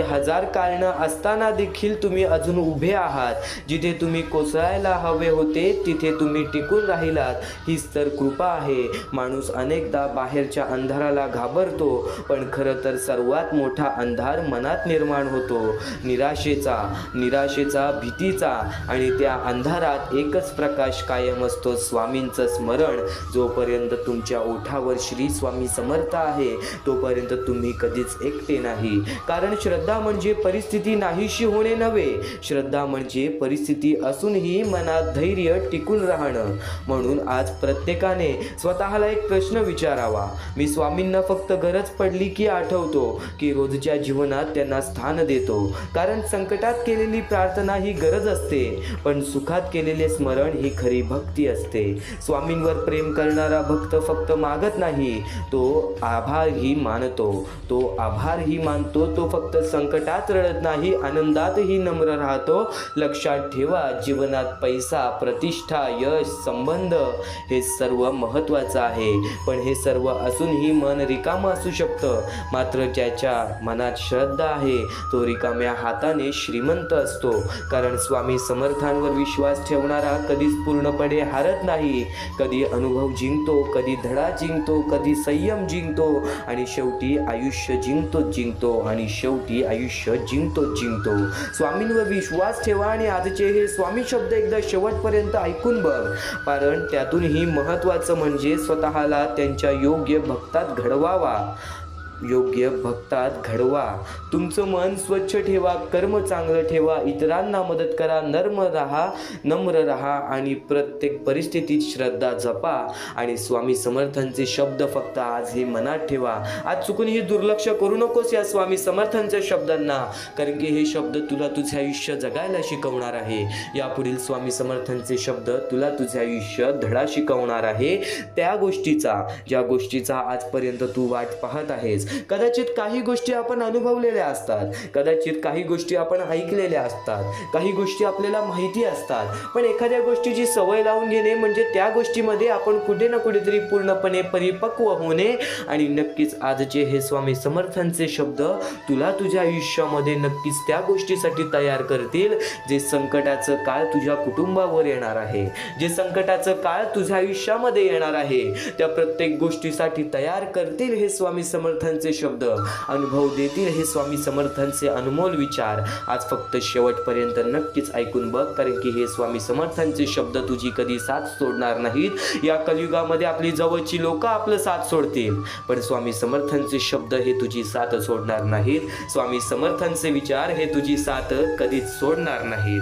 हजार कारणं असताना देखील तुम्ही अजून उभे आहात. जिथे तुम्ही कोसळायला हवे होते तिथे तुम्ही टिकून राहिलात. हीच तर कृपा आहे. माणूस अनेकदा बाहेरच्या अंधाराला घाबरतो, पण खरं तर सर्वात मोठा अंधार मनात निर्माण होतो, निराशेचा, भीतीचा. आणि त्या अंधारात एकच प्रकाश कायम असतो, स्वामींचं स्मरण. जोपर्यंत तुमच्या ओठावर श्री स्वामी समर्थ आहे तोपर्यंत तुम्ही कधीच एकटे नाही. कारण श्रद्धा म्हणजे परिस्थिती नाहीशी होणे नव्हे, श्रद्धा म्हणजे परिस्थिती असूनही मनात धैर्य टिकून राहणं. म्हणून आज प्रत्येकाने स्वतःला एक प्रश्न विचारावा, मी स्वामींना फक्त गरज पडली की आठवतो, की रोजच्या जीवनात त्यांना स्थान देतो? कारण संकटात केलेली प्रार्थना ही गरज असते, पण सुखात केलेले स्मरण ही खरी भक्ती असते. स्वामींवर प्रेम करणारा भक्त फक्त मागत नाही, तो आभारही मानतो. तो फक्त संकटात रडत नाही, आनंदातही नम्र राहतो. लक्षात ठेवा, जीवनात पैसा, प्रतिष्ठा, यश, संबंध हे सर्व महत्त्वाचं आहे, पण हे सर्व असूनही मन रिकामं असू शकतं. मात्र ज्याच्या मनात श्रद्धा आहे तो रिकाम्या हाताने श्रीमंत असतो. कारण स्वामी समर्थांवर विश्वास ठेवणारा कधीच पूर्णपणे हारत नाही. कधी अनुभव जिंकतो, कधी धडा जिंकतो, कधी संयम जिंकतो आणि शेवटी आयुष्य जिंकतो. स्वामींवर विश्वास ठेवा आणि आजचे हे स्वामी शब्द एकदा शेवटपर्यंत ऐकून बघ. कारण त्यातूनही महत्त्वाचं म्हणजे स्वतःला त्यांच्या योग्य भक्तात घडवा. तुमचं मन स्वच्छ ठेवा, कर्म चांगलं ठेवा, इतरांना मदत करा, नम्र रहा आणि प्रत्येक परिस्थितीत श्रद्धा जपा. आणि स्वामी समर्थांचे शब्द फक्त आज हे मनात ठेवा. आज चुकूनही दुर्लक्ष करू नकोस या स्वामी समर्थांच्या शब्दांना, कारण की हे शब्द तुला तुझे आयुष्य जगायला शिकवणार आहे. यापुढील स्वामी समर्थांचे शब्द तुला तुझे आयुष्य धडा शिकवणार आहे, त्या गोष्टीचा, ज्या गोष्टीचा आजपर्यंत तू वाट पाहत आहेस. कदाचित काही गोष्टी आपण अनुभवलेल्या असतात, कदाचित काही गोष्टी आपण ऐकलेल्या असतात, काही गोष्टी आपल्याला माहिती असतात, पण एखाद्या गोष्टीची सवय लावून घेणे म्हणजे त्या गोष्टीमध्ये आपण कुठे ना कुठेतरी पूर्णपणे परिपक्व होणे. आणि नक्कीच आजचे हे स्वामी समर्थांचे शब्द तुला तुझ्या आयुष्यामध्ये नक्कीच त्या गोष्टीसाठी तयार करतील, जे संकटाचं काळ तुझ्या कुटुंबावर येणार आहे, जे संकटाचं काळ तुझ्या आयुष्यामध्ये येणार आहे, त्या प्रत्येक गोष्टीसाठी तयार करतील हे स्वामी समर्थांचे शब्द, अनुभव देतील हे स्वामी समर्थांचे अनमोल विचार. आज फक्त शेवटपर्यंत नक्कीच ऐकून बघ, कारण की हे स्वामी समर्थांचे शब्द तुझी कधी साथ सोडणार नाहीत. या कलियुगामध्ये आपली जवळची लोक आपलं साथ सोडतील, पण स्वामी समर्थांचे शब्द हे तुझी साथ सोडणार नाहीत. स्वामी समर्थांचे विचार हे तुझी साथ कधीच सोडणार नाहीत.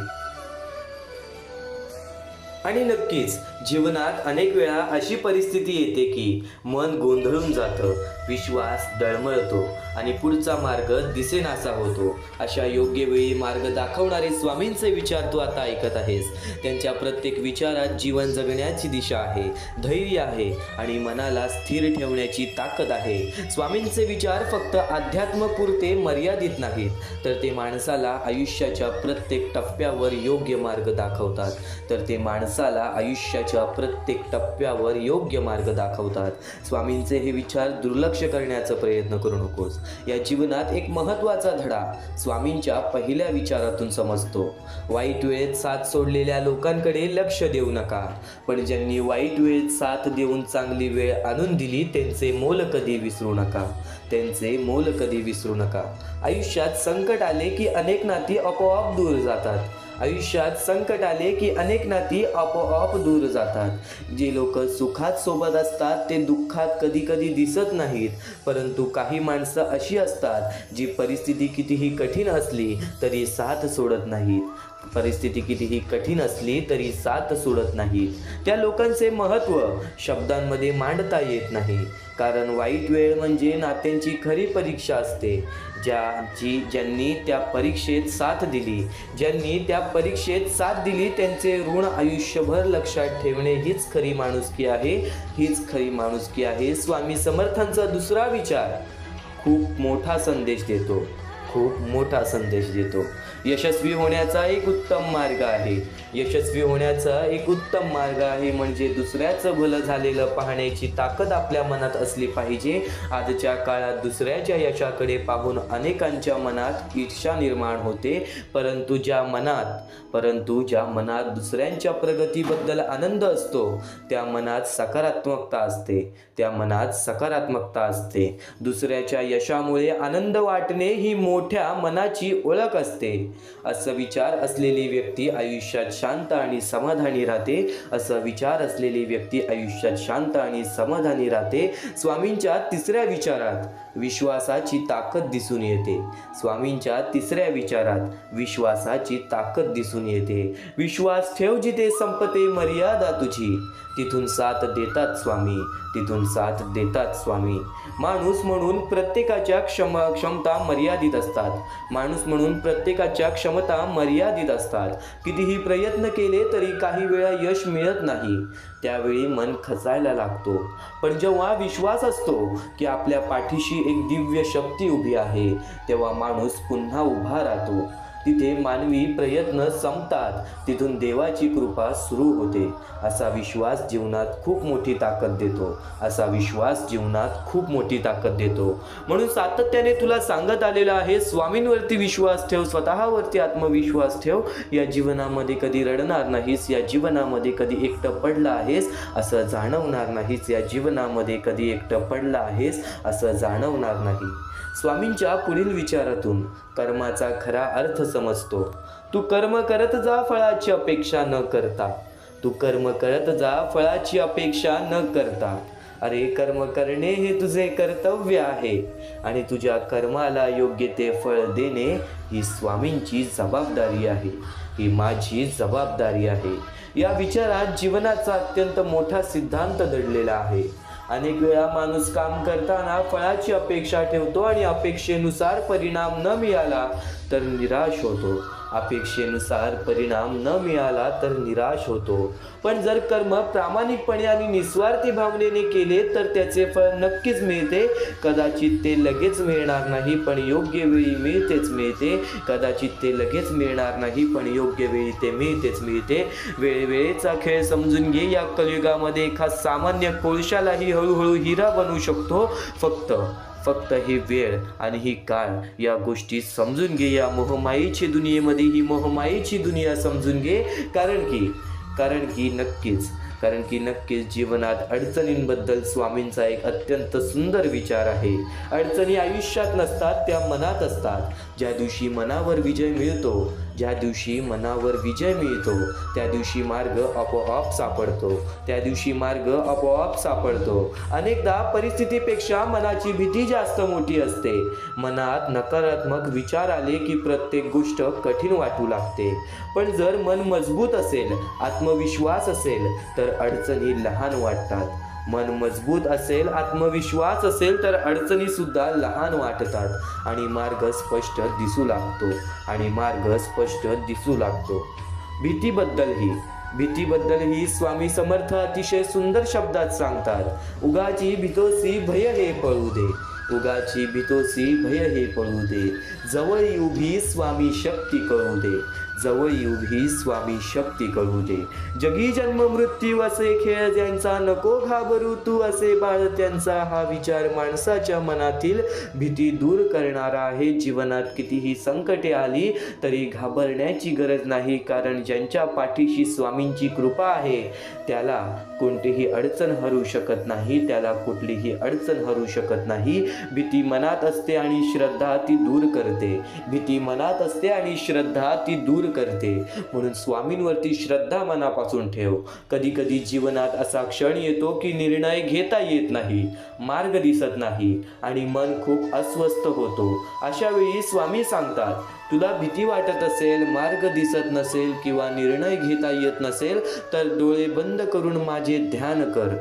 आणि नक्कीच जीवनात अनेक वेळा अशी परिस्थिती येते की मन गोंधळून जातं, विश्वास डळमळतो आणि पुढचा मार्ग दिसेनासा होतो. अशा योग्य वेळी मार्ग दाखवणारे स्वामींचे विचार तू आता ऐकत आहेस. त्यांच्या प्रत्येक विचारात जीवन जगण्याची दिशा आहे, धैर्य आहे आणि मनाला स्थिर ठेवण्याची ताकद आहे. स्वामींचे विचार फक्त अध्यात्मपुरते मर्यादित नाहीत, तर ते माणसाला आयुष्याच्या प्रत्येक टप्प्यावर योग्य मार्ग दाखवतात. तर ते माणसाला माणसाला आयुष्याच्या प्रत्येक टप्प्यावर योग्य मार्ग दाखवतात. स्वामींचे हे विचार दुर्लक्ष करण्याचा प्रयत्न करू नकोस. या जीवनात एक महत्त्वाचा धडा स्वामींच्या पहिल्या विचारातून समजतो. वाईट वेळेत साथ सोडलेल्या लोकांकडे लक्ष देऊ नका, पण ज्यांनी वाईट वेळेत साथ देऊन चांगली वेळ आणून दिली त्यांचे मोल कधी विसरू नका. त्यांचे मोल कधी विसरू नका. आयुष्यात संकट आले की अनेक नाती आपोआप दूर जातात. आयुष्यात संकट आले की अनेक नाती आपोआप दूर जातात. जे लोक सुखात सोबत असतात ते दुःखात कधी कधी दिसत नाहीत, परंतु काही माणसं अशी असतात जी परिस्थिती कितीही कठीण असली तरी साथ सोडत नाहीत. परिस्थिती कितीही कठीण असली तरी साथ सोडत नाहीत. त्या लोकांचे महत्त्व शब्दांमध्ये मांडता येत नाही, कारण वाईट वेळ म्हणजे नात्यांची खरी परीक्षा असते. ज्यांनी त्या परीक्षेत साथ दिली, ज्यांनी त्या परीक्षेत साथ दिली त्यांचे ऋण आयुष्यभर लक्षात ठेवणे हीच खरी माणुसकी आहे. हीच खरी माणुसकी आहे. स्वामी समर्थांचा दुसरा विचार खूप मोठा संदेश देतो. खूप मोठा संदेश देतो. यशस्वी होण्याचा एक उत्तम मार्ग आहे. यशस्वी होण्याचा एक उत्तम मार्ग आहे म्हणजे दुसऱ्याचं भलं झालेलं पाहण्याची ताकद आपल्या मनात असली पाहिजे. आजच्या काळात दुसऱ्याच्या यशाकडे पाहून अनेकांच्या मनात ईर्ष्या निर्माण होते, परंतु ज्या मनात दुसऱ्यांच्या प्रगतीबद्दल आनंद असतो त्या मनात सकारात्मकता असते. त्या मनात सकारात्मकता असते. दुसऱ्याच्या यशामुळे आनंद वाटणे ही मोठ्या मनाची ओळख असते. असं विचार असलेली व्यक्ती आयुष्यात शांत आणि समाधानी राहते. असं विचार असलेली व्यक्ती आयुष्यात शांत आणि समाधानी राहते. स्वामींच्या तिसऱ्या विचारात विश्वासाची ताकद दिसून येते. स्वामींच्या तिसऱ्या विचारात विश्वासाची ताकद दिसून येते. विश्वास ठेव जिथे संपते मर्यादा तुझी, तिथून साथ देतात स्वामी. तिथून साथ देतात स्वामी. माणूस म्हणून प्रत्येकाच्या क्षमता मर्यादित असतात. माणूस म्हणून प्रत्येकाच्या क्षमता मर्यादित असतात. कितीही प्रयत्न केले तरी काही वेळा यश मिळत नाही. त्यावेळी मन खचायला लागतो. पण जेव्हा विश्वास असतो की आपल्या पाठीशी एक दिव्य शक्ती उभी आहे, तेव्हा माणूस पुन्हा उभा राहतो. तिथे मानवी प्रयत्न संपतात, तिथून देवाची कृपा सुरू होते. असा विश्वास जीवनात खूप मोठी ताकद देतो. असा विश्वास जीवनात खूप मोठी ताकद देतो. म्हणून सातत्याने तुला सांगत आलेलं आहे, स्वामींवरती विश्वास ठेव, स्वतःवरती आत्मविश्वास ठेव. या जीवनामध्ये कधी रडणार नाहीस. या जीवनामध्ये कधी एकटं पडला आहेस असं जाणवणार नाहीस. या जीवनामध्ये कधी एकटं पडला आहेस असं जाणवणार नाही. स्वामींच्या पुढील विचारातून कर्माचा खरा अर्थ समजतो. तू कर्म करत जा फळाची अपेक्षा न करता. तू कर्म करत जा फळाची अपेक्षा न करता. अरे कर्म करणे हे तुझे कर्तव्य आहे आणि तुझ्या कर्माला योग्य ते फळ देणे ही स्वामींची जबाबदारी आहे. ही माझी जबाबदारी आहे. या विचारात जीवनाचा अत्यंत मोठा सिद्धांत दडलेला आहे. अनेक वेळा माणूस काम करताना फळाची अपेक्षा ठेवतो आणि अपेक्षेनुसार परिणाम न मिळाला तर निराश होतो. अपेक्षेनुसार परिणाम न मिळाला तर निराश होतो. पण जर कर्म प्रामाणिकपणे आणि निस्वार्थी भावनेने केले तर त्याचे फळ नक्कीच मिळते. कदाचित ते लगेच मिळणार नाही, पण योग्य वेळी मिळतेच मिळते. कदाचित ते लगेच मिळणार नाही, पण योग्य वेळी ते मिळतेच मिळते. वेळेचा खेळ समजून घे. या कलियुगामध्ये एखाद सामान्य कोळशालाही हळूहळू हिरा बनवू शकतो. फक्त ही वेळ आणि ही काळ या गोष्टी समजून घे. या मोहमायेची दुनियेमध्ये ही मोहमायेची दुनिया समजून घे. कारण की नक्कीच जीवनात अडचणींबद्दल स्वामींचा एक अत्यंत सुंदर विचार आहे. अडचणी आयुष्यात नसतात, त्या मनात असतात. ज्या दिवशी मनावर विजय मिळतो त्या दिवशी मार्ग आपोआप सापडतो. अनेकदा परिस्थितीपेक्षा मनाची भीती जास्त मोठी असते. मनात नकारात्मक विचार आले की प्रत्येक गोष्ट कठीण वाटू लागते. पण जर मन मजबूत असेल, आत्मविश्वास असेल तर अडचणी लहान वाटतात. मन मजबूत असेल, आत्मविश्वास असेल तर अडचणी सुद्धा लहान वाटतात आणि मार्ग स्पष्ट दिसू लागतो. भीतीबद्दलही स्वामी समर्थ अतिशय सुंदर शब्दात सांगतात. उगाची भीतोसी भय हे पळू दे. जवळ उभी स्वामी शक्ती कळू दे. जवळ उभी स्वामी शक्ती कळू दे. जगी जन्म मृत्यू असे खेळ ज्यांचा नको घाबरू तू असे बाळ त्यांचा. हा विचार माणसाच्या मनातील भीती दूर करणारा आहे. जीवनात कितीही संकटे आली तरी घाबरण्याची गरज नाही, कारण ज्यांच्या पाठीशी स्वामींची कृपा आहे त्याला कोणतीही अडचण हरू शकत नाही, त्याला कुठलीही अडचण हरू शकत नाही. भीती मनात असते आणि श्रद्धा ती दूर करते. भीती मनात असते आणि श्रद्धा ती दूर करते. म्हणून स्वामींवरती श्रद्धा मनापासून ठेव. कधी कधी जीवनात असा क्षण येतो की निर्णय घेता येत नाही, मार्ग दिसत नाही आणि मन खूप अस्वस्थ होतो. अशा वेळी स्वामी सांगतात, तुला भीती वाटत असेल, मार्ग दिसत नसेल किंवा निर्णय घेता येत नसेल तर डोळे बंद करून माझे ध्यान कर.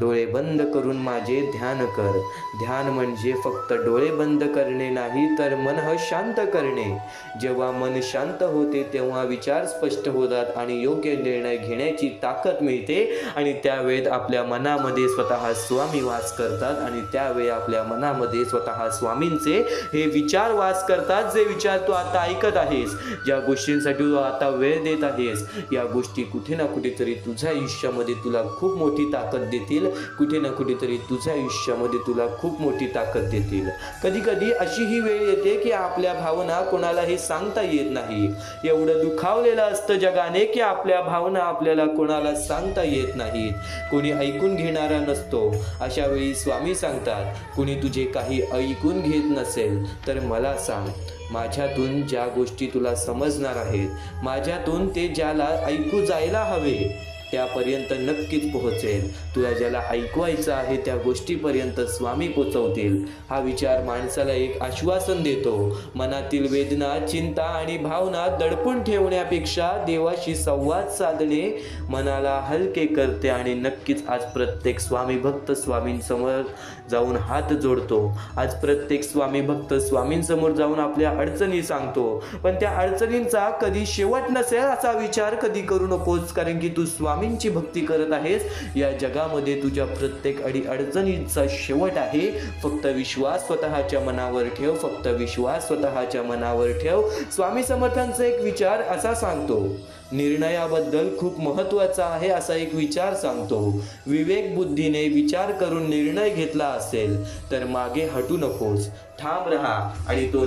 डोळे बंद करून माझे ध्यान कर. ध्यान म्हणजे फक्त डोळे बंद करणे नाही, तर मन शांत करणे. जेव्हा मन शांत होते तेव्हा विचार स्पष्ट होतात आणि योग्य निर्णय घेण्याची ताकद मिळते. आणि त्यावेळेत आपल्या मनामध्ये स्वतः स्वामी वास करतात आणि त्यावेळी आपल्या मनामध्ये स्वतः स्वामींचे हे विचार वास करतात. जे विचार तू आता ऐकत आहेस, ज्या गोष्टींसाठी तू आता वेळ देत आहेस, या गोष्टी कुठे ना कुठेतरी तुझ्या आयुष्यामध्ये तुला खूप मोठी ताकद देतील. कुठे ना कुठेतरी तुझ्या आयुष्यामध्ये तुला खूप मोठी ताकद देतील. कधी कधी अशी ही वेळ येते की आपल्या भावना कोणालाही सांगता येत नाही. एवढं दुखावलेलं असतं जगाने की आपल्या भावना आपल्याला कोणाला सांगता येत नाहीत. कोणी ऐकून घेणारा नसतो. अशा वेळी स्वामी सांगतात, कोणी तुझे काही ऐकून घेत नसेल तर मला सांग. माझ्यातून ज्या गोष्टी तुला समजणार आहेत, माझ्यातून ते ज्याला ऐकू जायला हवे त्यापर्यंत नक्कीच पोहोचेल. तुला ज्याला ऐकवायचं आहे त्या गोष्टीपर्यंत स्वामी पोचवतील. हा विचार माणसाला एक आश्वासन देतो. मनातील वेदना, चिंता आणि भावना दडपून ठेवण्यापेक्षा देवाशी संवाद साधणे मनाला हलके करते. आणि नक्कीच आज प्रत्येक स्वामी भक्त स्वामींसमोर जाऊन हात जोडतो. आज प्रत्येक स्वामी भक्त स्वामींसमोर जाऊन आपल्या अडचणी सांगतो. पण त्या अडचणींचा कधी शेवट नसेल असा विचार कधी करू नकोस, कारण की तू स्वामींची भक्ती करत आहेस. या जगामध्ये तुझ्या प्रत्येक अडचणींचा शेवट आहे. फक्त विश्वास स्वतःच्या मनावर ठेव. फक्त विश्वास स्वतःच्या मनावर ठेव. स्वामी समर्थांचा एक विचार असा सांगतो, निर्णयाबद्दल खूप महत्त्वाचा आहे असा एक विचार सांगतो. विवेक बुद्धीने विचार करून निर्णय घेतला असेल तर मागे हटू नकोस. ठाम राहा आणि तो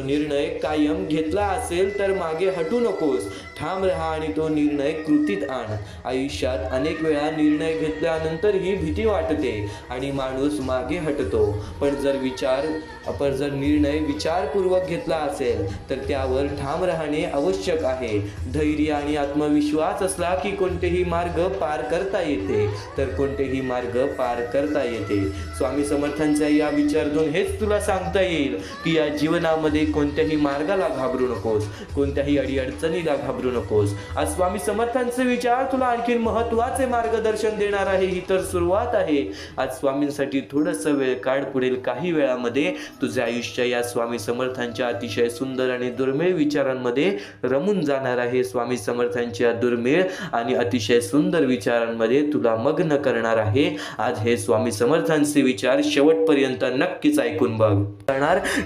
निर्णय कायम घेतला असेल तर मागे हटू नकोस. ठाम राहा आणि तो निर्णय कृतीत आण. आयुष्यात अनेक वेळा निर्णय घेतल्यानंतर ही भीती वाटते आणि माणूस मागे हटतो. पण जर निर्णय विचारपूर्वक घेतला असेल तर त्यावर ठाम राहणे आवश्यक आहे. धैर्य आणि आत्मविश्वास असला की कोणतेही मार्ग पार करता येते. स्वामी समर्थांच्या या विचारातून हेच तुला सांगता येईल की या जीवनामध्ये कोणत्याही मार्गाला घाबरू नकोस, कोणत्याही अडीअडचणीला घाबरू नकोस. आज स्वामी समर्थांचे विचार तुला आणखी महत्त्वाचे मार्गदर्शन देणार आहे. ही तर सुरुवात आहे. आज स्वामींसाठी थोडंसं वेळ काढ. पुढील काही वेळामध्ये तुझे आयुष्य या स्वामी समर्थांच्या अतिशय सुंदर आणि दुर्मिळ विचारांमध्ये रमून जाणार आहे. स्वामी समर्थांच्या दुर्मिळ आणि अतिशय सुंदर विचारांमध्ये तुला मग्न करणार आहे. आज हे स्वामी समर्थांचे विचार शेवटपर्यंत नक्कीच ऐकून बघ.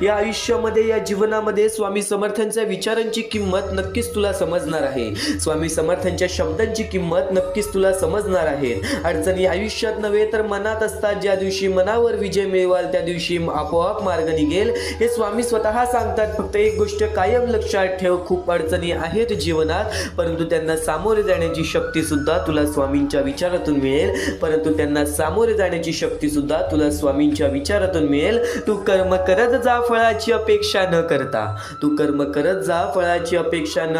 या आयुष्यामध्ये, या जीवनामध्ये स्वामी समर्थांच्या विचारांची किंमत नक्कीच तुला समजणार आहे. स्वामी समर्थांच्या शब्दांची किंमत नक्कीच तुला समजणार आहे. अडचणी आयुष्यात नव्हे तर मनात असतात. ज्या दिवशी मनावर विजय मिळवाल त्या दिवशी आपोआप मार्ग निघेल. हे स्वामी स्वतः सांगतात. फक्त एक गोष्ट कायम लक्षात ठेव, खूप अडचणी आहेत जीवनात, परंतु त्यांना सामोरे जाण्याची शक्ती सुद्धा तुला स्वामींच्या विचारातून मिळेल. तू कर्म करत जा फळाची अपेक्षा न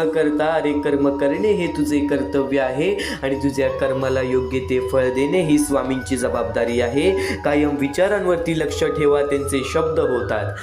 करता. अरे कर्म करणे हे तुझे कर्तव्य आहे आणि तुझ्या कर्माला योग्य ते फळ देणे ही स्वामींची जबाबदारी आहे. कायम विचारांवरती लक्ष ठेवा, त्यांचे शब्द होतात.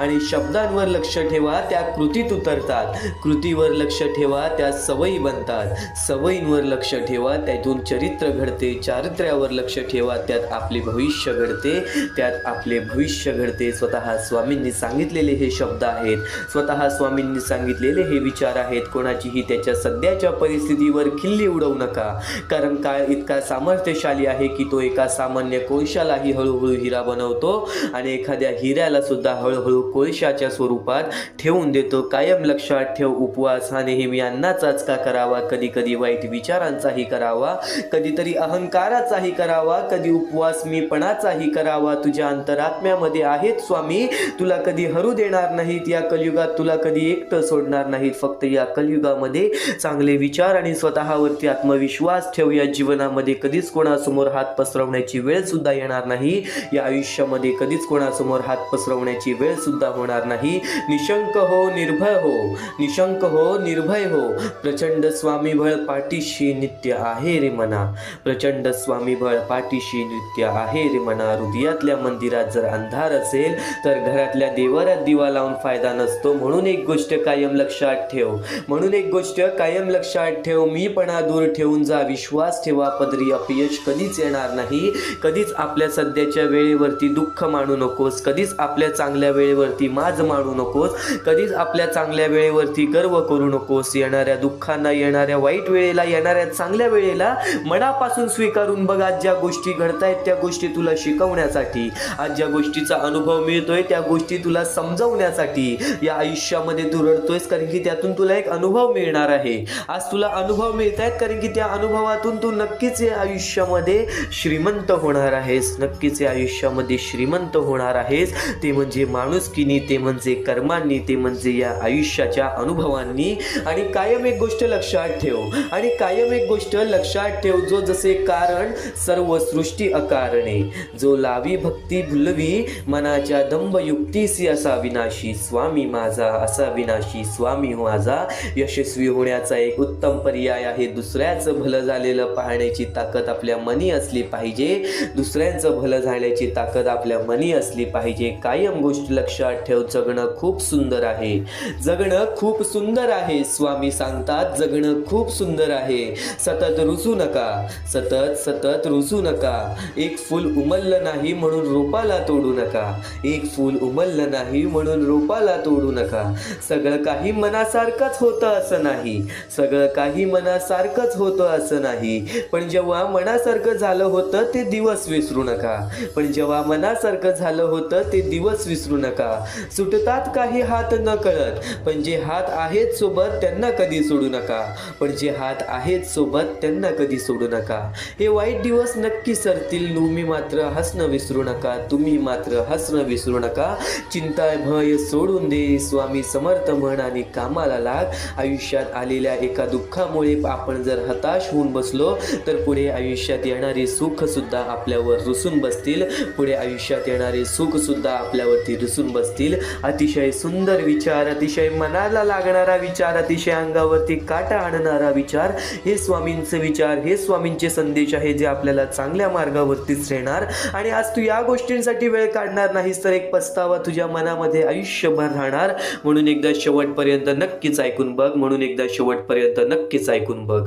आणि शब्दांवर लक्ष ठेवा, त्या कृतीत उतरतात. कृतीवर लक्ष ठेवा, त्या सवयी बनतात. सवयींवर लक्ष ठेवा, त्यातून चरित्र घडते. चारित्र्यावर लक्ष ठेवा, ठेवा, त्यात आपले भविष्य घडते, त्यात आपले भविष्य घडते. स्वतः स्वामींनी सांगितलेले हे शब्द आहेत, स्वतः स्वामींनी सांगितलेले हे विचार आहेत. कोणाचीही त्याच्या सध्याच्या परिस्थितीवर खिल्ली उडवू नका, कारण काळ इतका सामर्थ्यशाली आहे की तो एका सामान्य कोळशालाही हळूहळू हिरा बनवतो आणि एखाद्या हिऱ्याला सुद्धा हळूहळू कोळशाच्या स्वरूपात ठेवून देतो. कायम लक्षात ठेव, उपवास हा नेहमी अन्नाचाच का करावा, कधी कधी वाईट विचारांचाही करावा, कधीतरी अहंकाराचाही करावा, कधी उपवास मीपणाचाही करावा. तुझ्या अंतरात्म्यामध्ये आहेत स्वामी, तुला कधी हरू देणार नाहीत, या कलियुगात तुला कधी एकटं सोडणार नाहीत. फक्त या कलियुगामध्ये चांगले विचार आणि स्वतःवरती आत्मविश्वास ठेव. या जीवनामध्ये कधीच कोणासमोर हात पसरवण्याची वेळ सुद्धा येणार नाही, या आयुष्यामध्ये कधीच कोणासमोर हात पसरवण्याची वेळ सुद्धा होणार नाही. निशंक हो, निर्भय हो, निशंक हो, निर्भय हो. प्रचंड स्वामीबळ पाठीशी नित्य आहे रे मना, प्रचंड स्वामीबळ पाठीशी नित्य आहे रे मना. हृदयातल्या मंदिरात जर अंधार असेल तर घरातल्या देवाऱ्यात दिवा लावून फायदा नसतो. म्हणून एक गोष्ट कायम लक्षात ठेव, म्हणून एक गोष्ट कायम लक्षात ठेव, मीपणा दूर ठेवून जा, विश्वास ठेवा, पदरी अपयश कधीच येणार नाही. कधीच आपल्या सध्याच्या वेळेवरती दुःख मानू नकोस, कधीच आपल्या चांगल्या वेळेवरती माज मानू नकोस, कधीच आपल्या चांगल्या वेळेवरती गर्व करू नकोस. येणाऱ्या दुःखांना, येणाऱ्या वाईट वेळेला, येणाऱ्या चांगल्या वेळेला मनापासून स्वीकारून बघ. आज ज्या गोष्टी घडतायत त्या गोष्टी तुला शिकवण्यासाठी, आज ज्या गोष्टीचा अनुभव मिळतोय त्या गोष्टी तुला समजवण्यासाठी. या आयुष्यामध्ये तू रडतोयस कारण की त्यातून तुला एक अनुभव मिळणार आहे. आज तुला अनुभव मिळत आहेत कारण की त्या अनुभवातून तू नक्कीच या आयुष्यामध्ये श्रीमंत होणार आहेस, नक्कीच या आयुष्यामध्ये श्रीमंत होणार आहेस. ते म्हणजे माणुसकीनी, ते म्हणजे कर्मांनी, ते म्हणजे या आयुष्याच्या अनुभवांनी. आणि कायम एक गोष्ट लक्षात ठेव, आणि कायम एक गोष्ट लक्षात ठेव, जो जसे कारण सर्व सृष्टी अकारणे, जो लावी भक्ती भुलवी मनाच्या दंभ युक्तीसी असा विनाशी स्वामी माझा, असा विनाशी स्वामी माझा. यशस्वी होण्याचा एक उत्तम पर्याय आहे दुसऱ्याचं भलं झालेलं पाहण्याची ताकद आपल्या मनी असली पाहिजे, दुसऱ्यांचं भलं झाल्याची ताकद आपल्या मनी असली पाहिजे. कायम गोष्ट लक्षात ठेव, जगणं खूप सुंदर आहे, जगणं खूप सुंदर आहे. स्वामी सांगतात जगणं खूप सुंदर आहे. सतत रुसू नका, सतत सतत रुसू नका. एक फूल उमललं नाही म्हणून रोपाला तोडू नका, एक फूल उमललं नाही म्हणून रोपाला तोडू नका. सगळं काही मनासारखंच होतं असं नाही, सगळं काही मनासारखंच होतं असं नाही. पण जेव्हा मनासारखं झालं होतं ते दिवस विसरू नका, पण जेव्हा मनासारखं झालं होतं ते दिवस विसरू नका. सुटतात काही हात न कळत, पण जे हात आहेत सोबत त्यांना कधी सोडू नका, पण जे हात आहेत सोबत त्यांना कधी सोडू नका. हे वाईट दिवस नक्की सरतील, तुम्ही मात्र हसणं विसरू नका, तुम्ही मात्र हसणं विसरू नका. चिंता भय सोडून दे, स्वामी समर्थ म्हण आणि कामाला लाग. आयुष्यात आलेल्या एका दुःखामुळे आपण जर हताश होऊन बसलो तर पुढे आयुष्यात येणारे सुख सुद्धा आपल्यावर रुसून बसतील, पुढे आयुष्यात येणारे सुख सुद्धा आपल्यावरती रुसून बसतील. अतिशय सुंदर विचार, अतिशय मनाला लागणारा विचार, अतिशय अंगावरती काटा आणणारा विचार, हे स्वामींचे विचार, हे स्वामींचे संदेश आहे जे आपल्याला चांगल्या मार्गावरतीच नेणार. आणि आज तू या गोष्टींसाठी वेळ काढणार नाहीस तर एक पस्तावा तुझ्या मनामध्ये आयुष्यभर राहणार. म्हणून एकदा शेवटपर्यंत नक्कीच ऐकून बघ, म्हणून एकदा शेवटपर्यंत नक्कीच ऐकून बघ.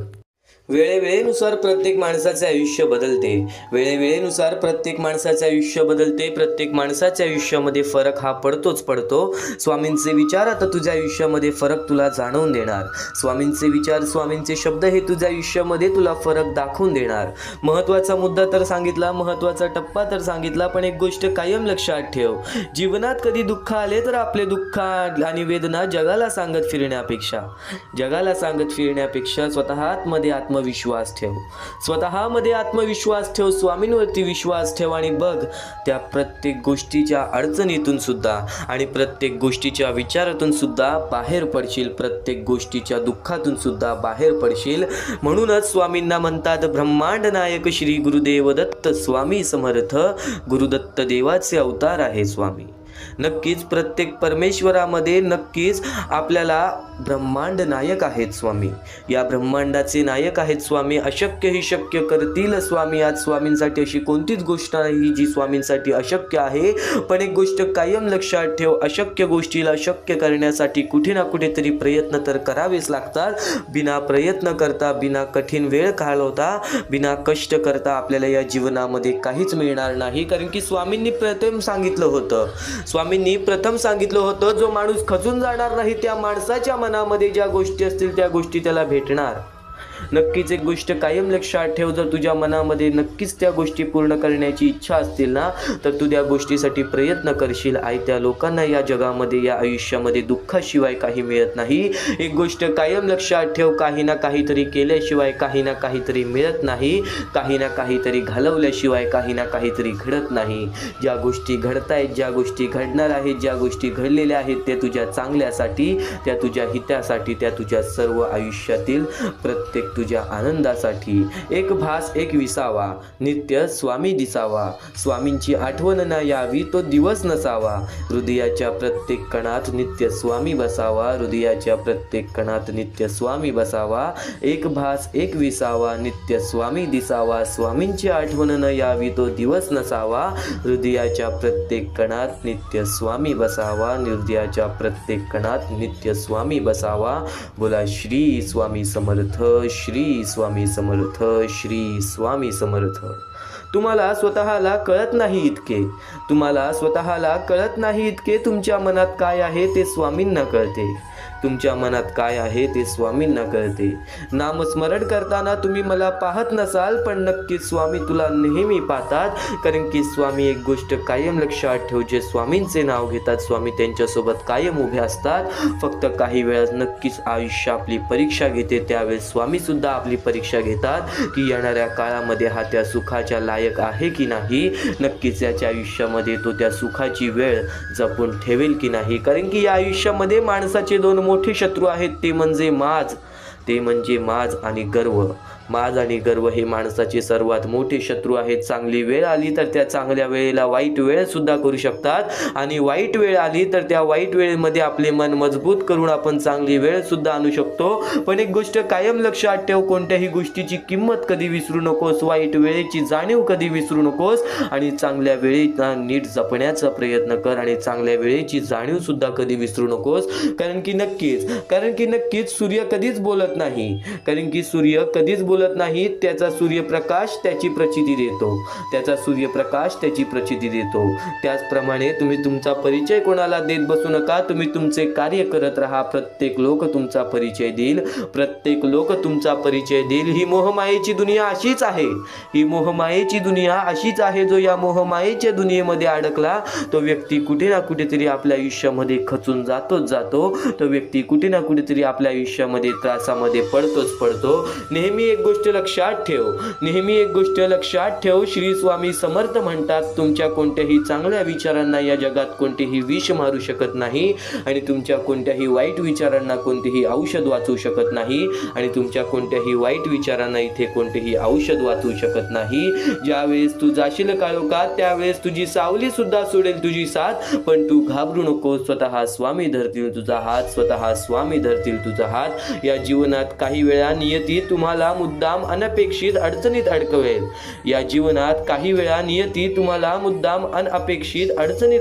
वेळेवेळेनुसार प्रत्येक माणसाचे आयुष्य बदलते, वेळेवेळेनुसार प्रत्येक माणसाचे आयुष्य बदलते. प्रत्येक माणसाच्या आयुष्यामध्ये फरक हा पडतोच पडतो. स्वामींचे विचार आता तुझ्या आयुष्यामध्ये फरक तुला जाणवून देणार, स्वामींचे विचार, स्वामींचे शब्द हे तुझ्या आयुष्यामध्ये तुला फरक दाखवून देणार. महत्त्वाचा मुद्दा तर सांगितला, महत्त्वाचा टप्पा तर सांगितला, पण एक गोष्ट कायम लक्षात ठेव, जीवनात कधी दुःख आले तर आपले दुःख आणि वेदना जगाला सांगत फिरण्यापेक्षा, जगाला सांगत फिरण्यापेक्षा स्वतः आतमध्ये आत्मविश्वास ठेव, स्वतःमध्ये आत्मविश्वास ठेव, स्वामींवरती विश्वास ठेव आणि बघ त्या प्रत्येक गोष्टीच्या अडचणीतून सुद्धा आणि प्रत्येक गोष्टीच्या विचारातून सुद्धा बाहेर पडशील, प्रत्येक गोष्टीच्या दुःखातून सुद्धा बाहेर पडशील. म्हणूनच स्वामींना म्हणतात ब्रह्मांड नायक श्री गुरुदेव दत्त स्वामी समर्थ. गुरुदत्त देवाचे अवतार आहे स्वामी. नक्कीच प्रत्येक परमेश्वरामध्ये नक्कीच आपल्याला ब्रह्मांड नायक आहेत स्वामी. या ब्रह्मांडाचे नायक आहेत स्वामी. अशक्य ही शक्य करतील स्वामी. आज स्वामींसाठी अशी कोणतीच गोष्ट नाही जी स्वामींसाठी अशक्य आहे. पण एक गोष्ट कायम लक्षात ठेव, अशक्य गोष्टीला शक्य करण्यासाठी कुठे ना कुठेतरी प्रयत्न तर करावेच लागतात. बिना प्रयत्न करता, बिना कठीण वेळ घालवता, बिना कष्ट करता आपल्याला या जीवनामध्ये काहीच मिळणार नाही. कारण की स्वामींनी प्रथम सांगितलं होतं, जो माणूस खचून जाणार नाही त्या माणसाच्या मनामध्ये ज्या गोष्टी असतील त्या गोष्टी त्याला भेटणार. नक्कीच एक गोष्ट कायम लक्षात ठेव, जर तुझ्या मनामध्ये नक्कीच त्या गोष्टी पूर्ण करण्याची इच्छा असतील ना, तर तू त्या गोष्टीसाठी प्रयत्न करशील. त्या लोकांना या जगामध्ये, या आयुष्यामध्ये दुःखाशिवाय काही मिळत नाही. एक गोष्ट कायम लक्षात ठेव, काही ना काहीतरी केल्याशिवाय काही ना काहीतरी मिळत नाही. काही ना काहीतरी घालवल्याशिवाय काही ना काहीतरी घडत नाही. ज्या गोष्टी घडतायत, ज्या गोष्टी घडणार आहेत, ज्या गोष्टी घडलेल्या आहेत, त्या तुझ्या चांगल्यासाठी, त्या तुझ्या हितासाठी, त्या तुझ्या सर्व आयुष्यातील प्रत्येक तुझ्या आनंदासाठी. एक भास एक विसावा, नित्य स्वामी दिसावा. स्वामींची आठवण ना यावी तो दिवस नसावा. हृदयाच्या प्रत्येक कणात नित्य स्वामी बसावा. हृदयाच्या प्रत्येक कणात नित्य स्वामी बसावा. एक भास एक विसावा, नित्य स्वामी दिसावा. स्वामींची आठवण न यावी तो दिवस नसावा. हृदयाच्या प्रत्येक कणात नित्य स्वामी बसावा. हृदयाच्या प्रत्येक कणात नित्य स्वामी बसावा. बोला श्री स्वामी समर्थ, श्री स्वामी समर्थ, श्री स्वामी समर्थ. तुम्हाला स्वतःला कळत नाही इतके तुमच्या मनात काय आहे ते स्वामींना कळते. तुमच्या मनात काय आहे ते स्वामींना कळते. नामस्मरण करताना तुम्ही मला पाहत नसाल, पण नक्की स्वामी तुला नेहमी पाहतात. कारण की स्वामी, एक गोष्ट कायम लक्षात ठेव, जे स्वामींचे नाव घेतात स्वामी त्यांच्यासोबत कायम उभे असतात. फक्त काही वेळात नक्कीच आयुष्य आपली परीक्षा घेते. त्यावेळेस स्वामी सुद्धा आपली परीक्षा घेतात की येणाऱ्या काळामध्ये हा त्या सुखाच्या लायक आहे की नाही. नक्कीच याच्या आयुष्यामध्ये तो त्या सुखाची वेळ जपून ठेवेल की नाही. कारण की या आयुष्यामध्ये माणसाचे दोन मोठे शत्रू आहेत, ते म्हणजे माज आणि गर्व. माज आणि गर्व हे माणसाचे सर्वात मोठे शत्रू आहेत. चांगली वेळ आली तर त्या चांगल्या वेळेला वाईट वेळ सुद्धा करू शकतात, आणि वाईट वेळ आली तर त्या वाईट वेळेमध्ये आपले मन मजबूत करून आपण चांगली वेळ सुद्धा आणू शकतो. पण एक गोष्ट कायम लक्षात ठेव, कोणत्याही गोष्टीची किंमत कधी विसरू नकोस. वाईट वेळेची जाणीव कधी विसरू नकोस, आणि चांगल्या वेळेला नीट जपण्याचा प्रयत्न कर, आणि चांगल्या वेळेची जाणीव सुद्धा कधी विसरू नकोस. कारण की नक्कीच सूर्य कधीच बोलत नाही. त्याचा सूर्यप्रकाश त्याची प्रचिती देतो. त्याचप्रमाणे तुम्ही तुमचा परिचय कोणाला देत बसू नका. तुम्ही तुमचे कार्य करत राहा. प्रत्येक लोक तुमचा परिचय देईल. ही मोहमायेची दुनिया अशीच आहे. जो या मोहमायेच्या दुनियेमध्ये अडकला तो व्यक्ती कुठे ना कुठेतरी आपल्या आयुष्यामध्ये खचून जातो. तो व्यक्ती कुठे ना कुठेतरी आपल्या आयुष्यामध्ये त्रासामध्ये पडतो. नेहमी एक गोष्ट लक्षात ठेव, श्री स्वामी समर्थ म्हणतात, तुमच्या कोणत्याही चांगल्या विचारांना या जगात कोणतेही विष मारू शकत नाही, आणि तुमच्या कोणत्याही वाईट विचारांना कोणतेही औषध वाचू शकत नाही, आणि तुमच्या कोणत्याही वाईट विचारांना इथे कोणतेही औषध वाचू शकत नाही. ज्यावेळेस तू जाशील काळोखात त्यावेळेस तुझी सावली सुद्धा सोडेल तुझी साथ. पण तू घाबरू नको. स्वतः स्वामी धरतील तुझा हात. या जीवनात काही वेळा नियती तुम्हाला मुद्दाम अनपेक्षित अडचणीत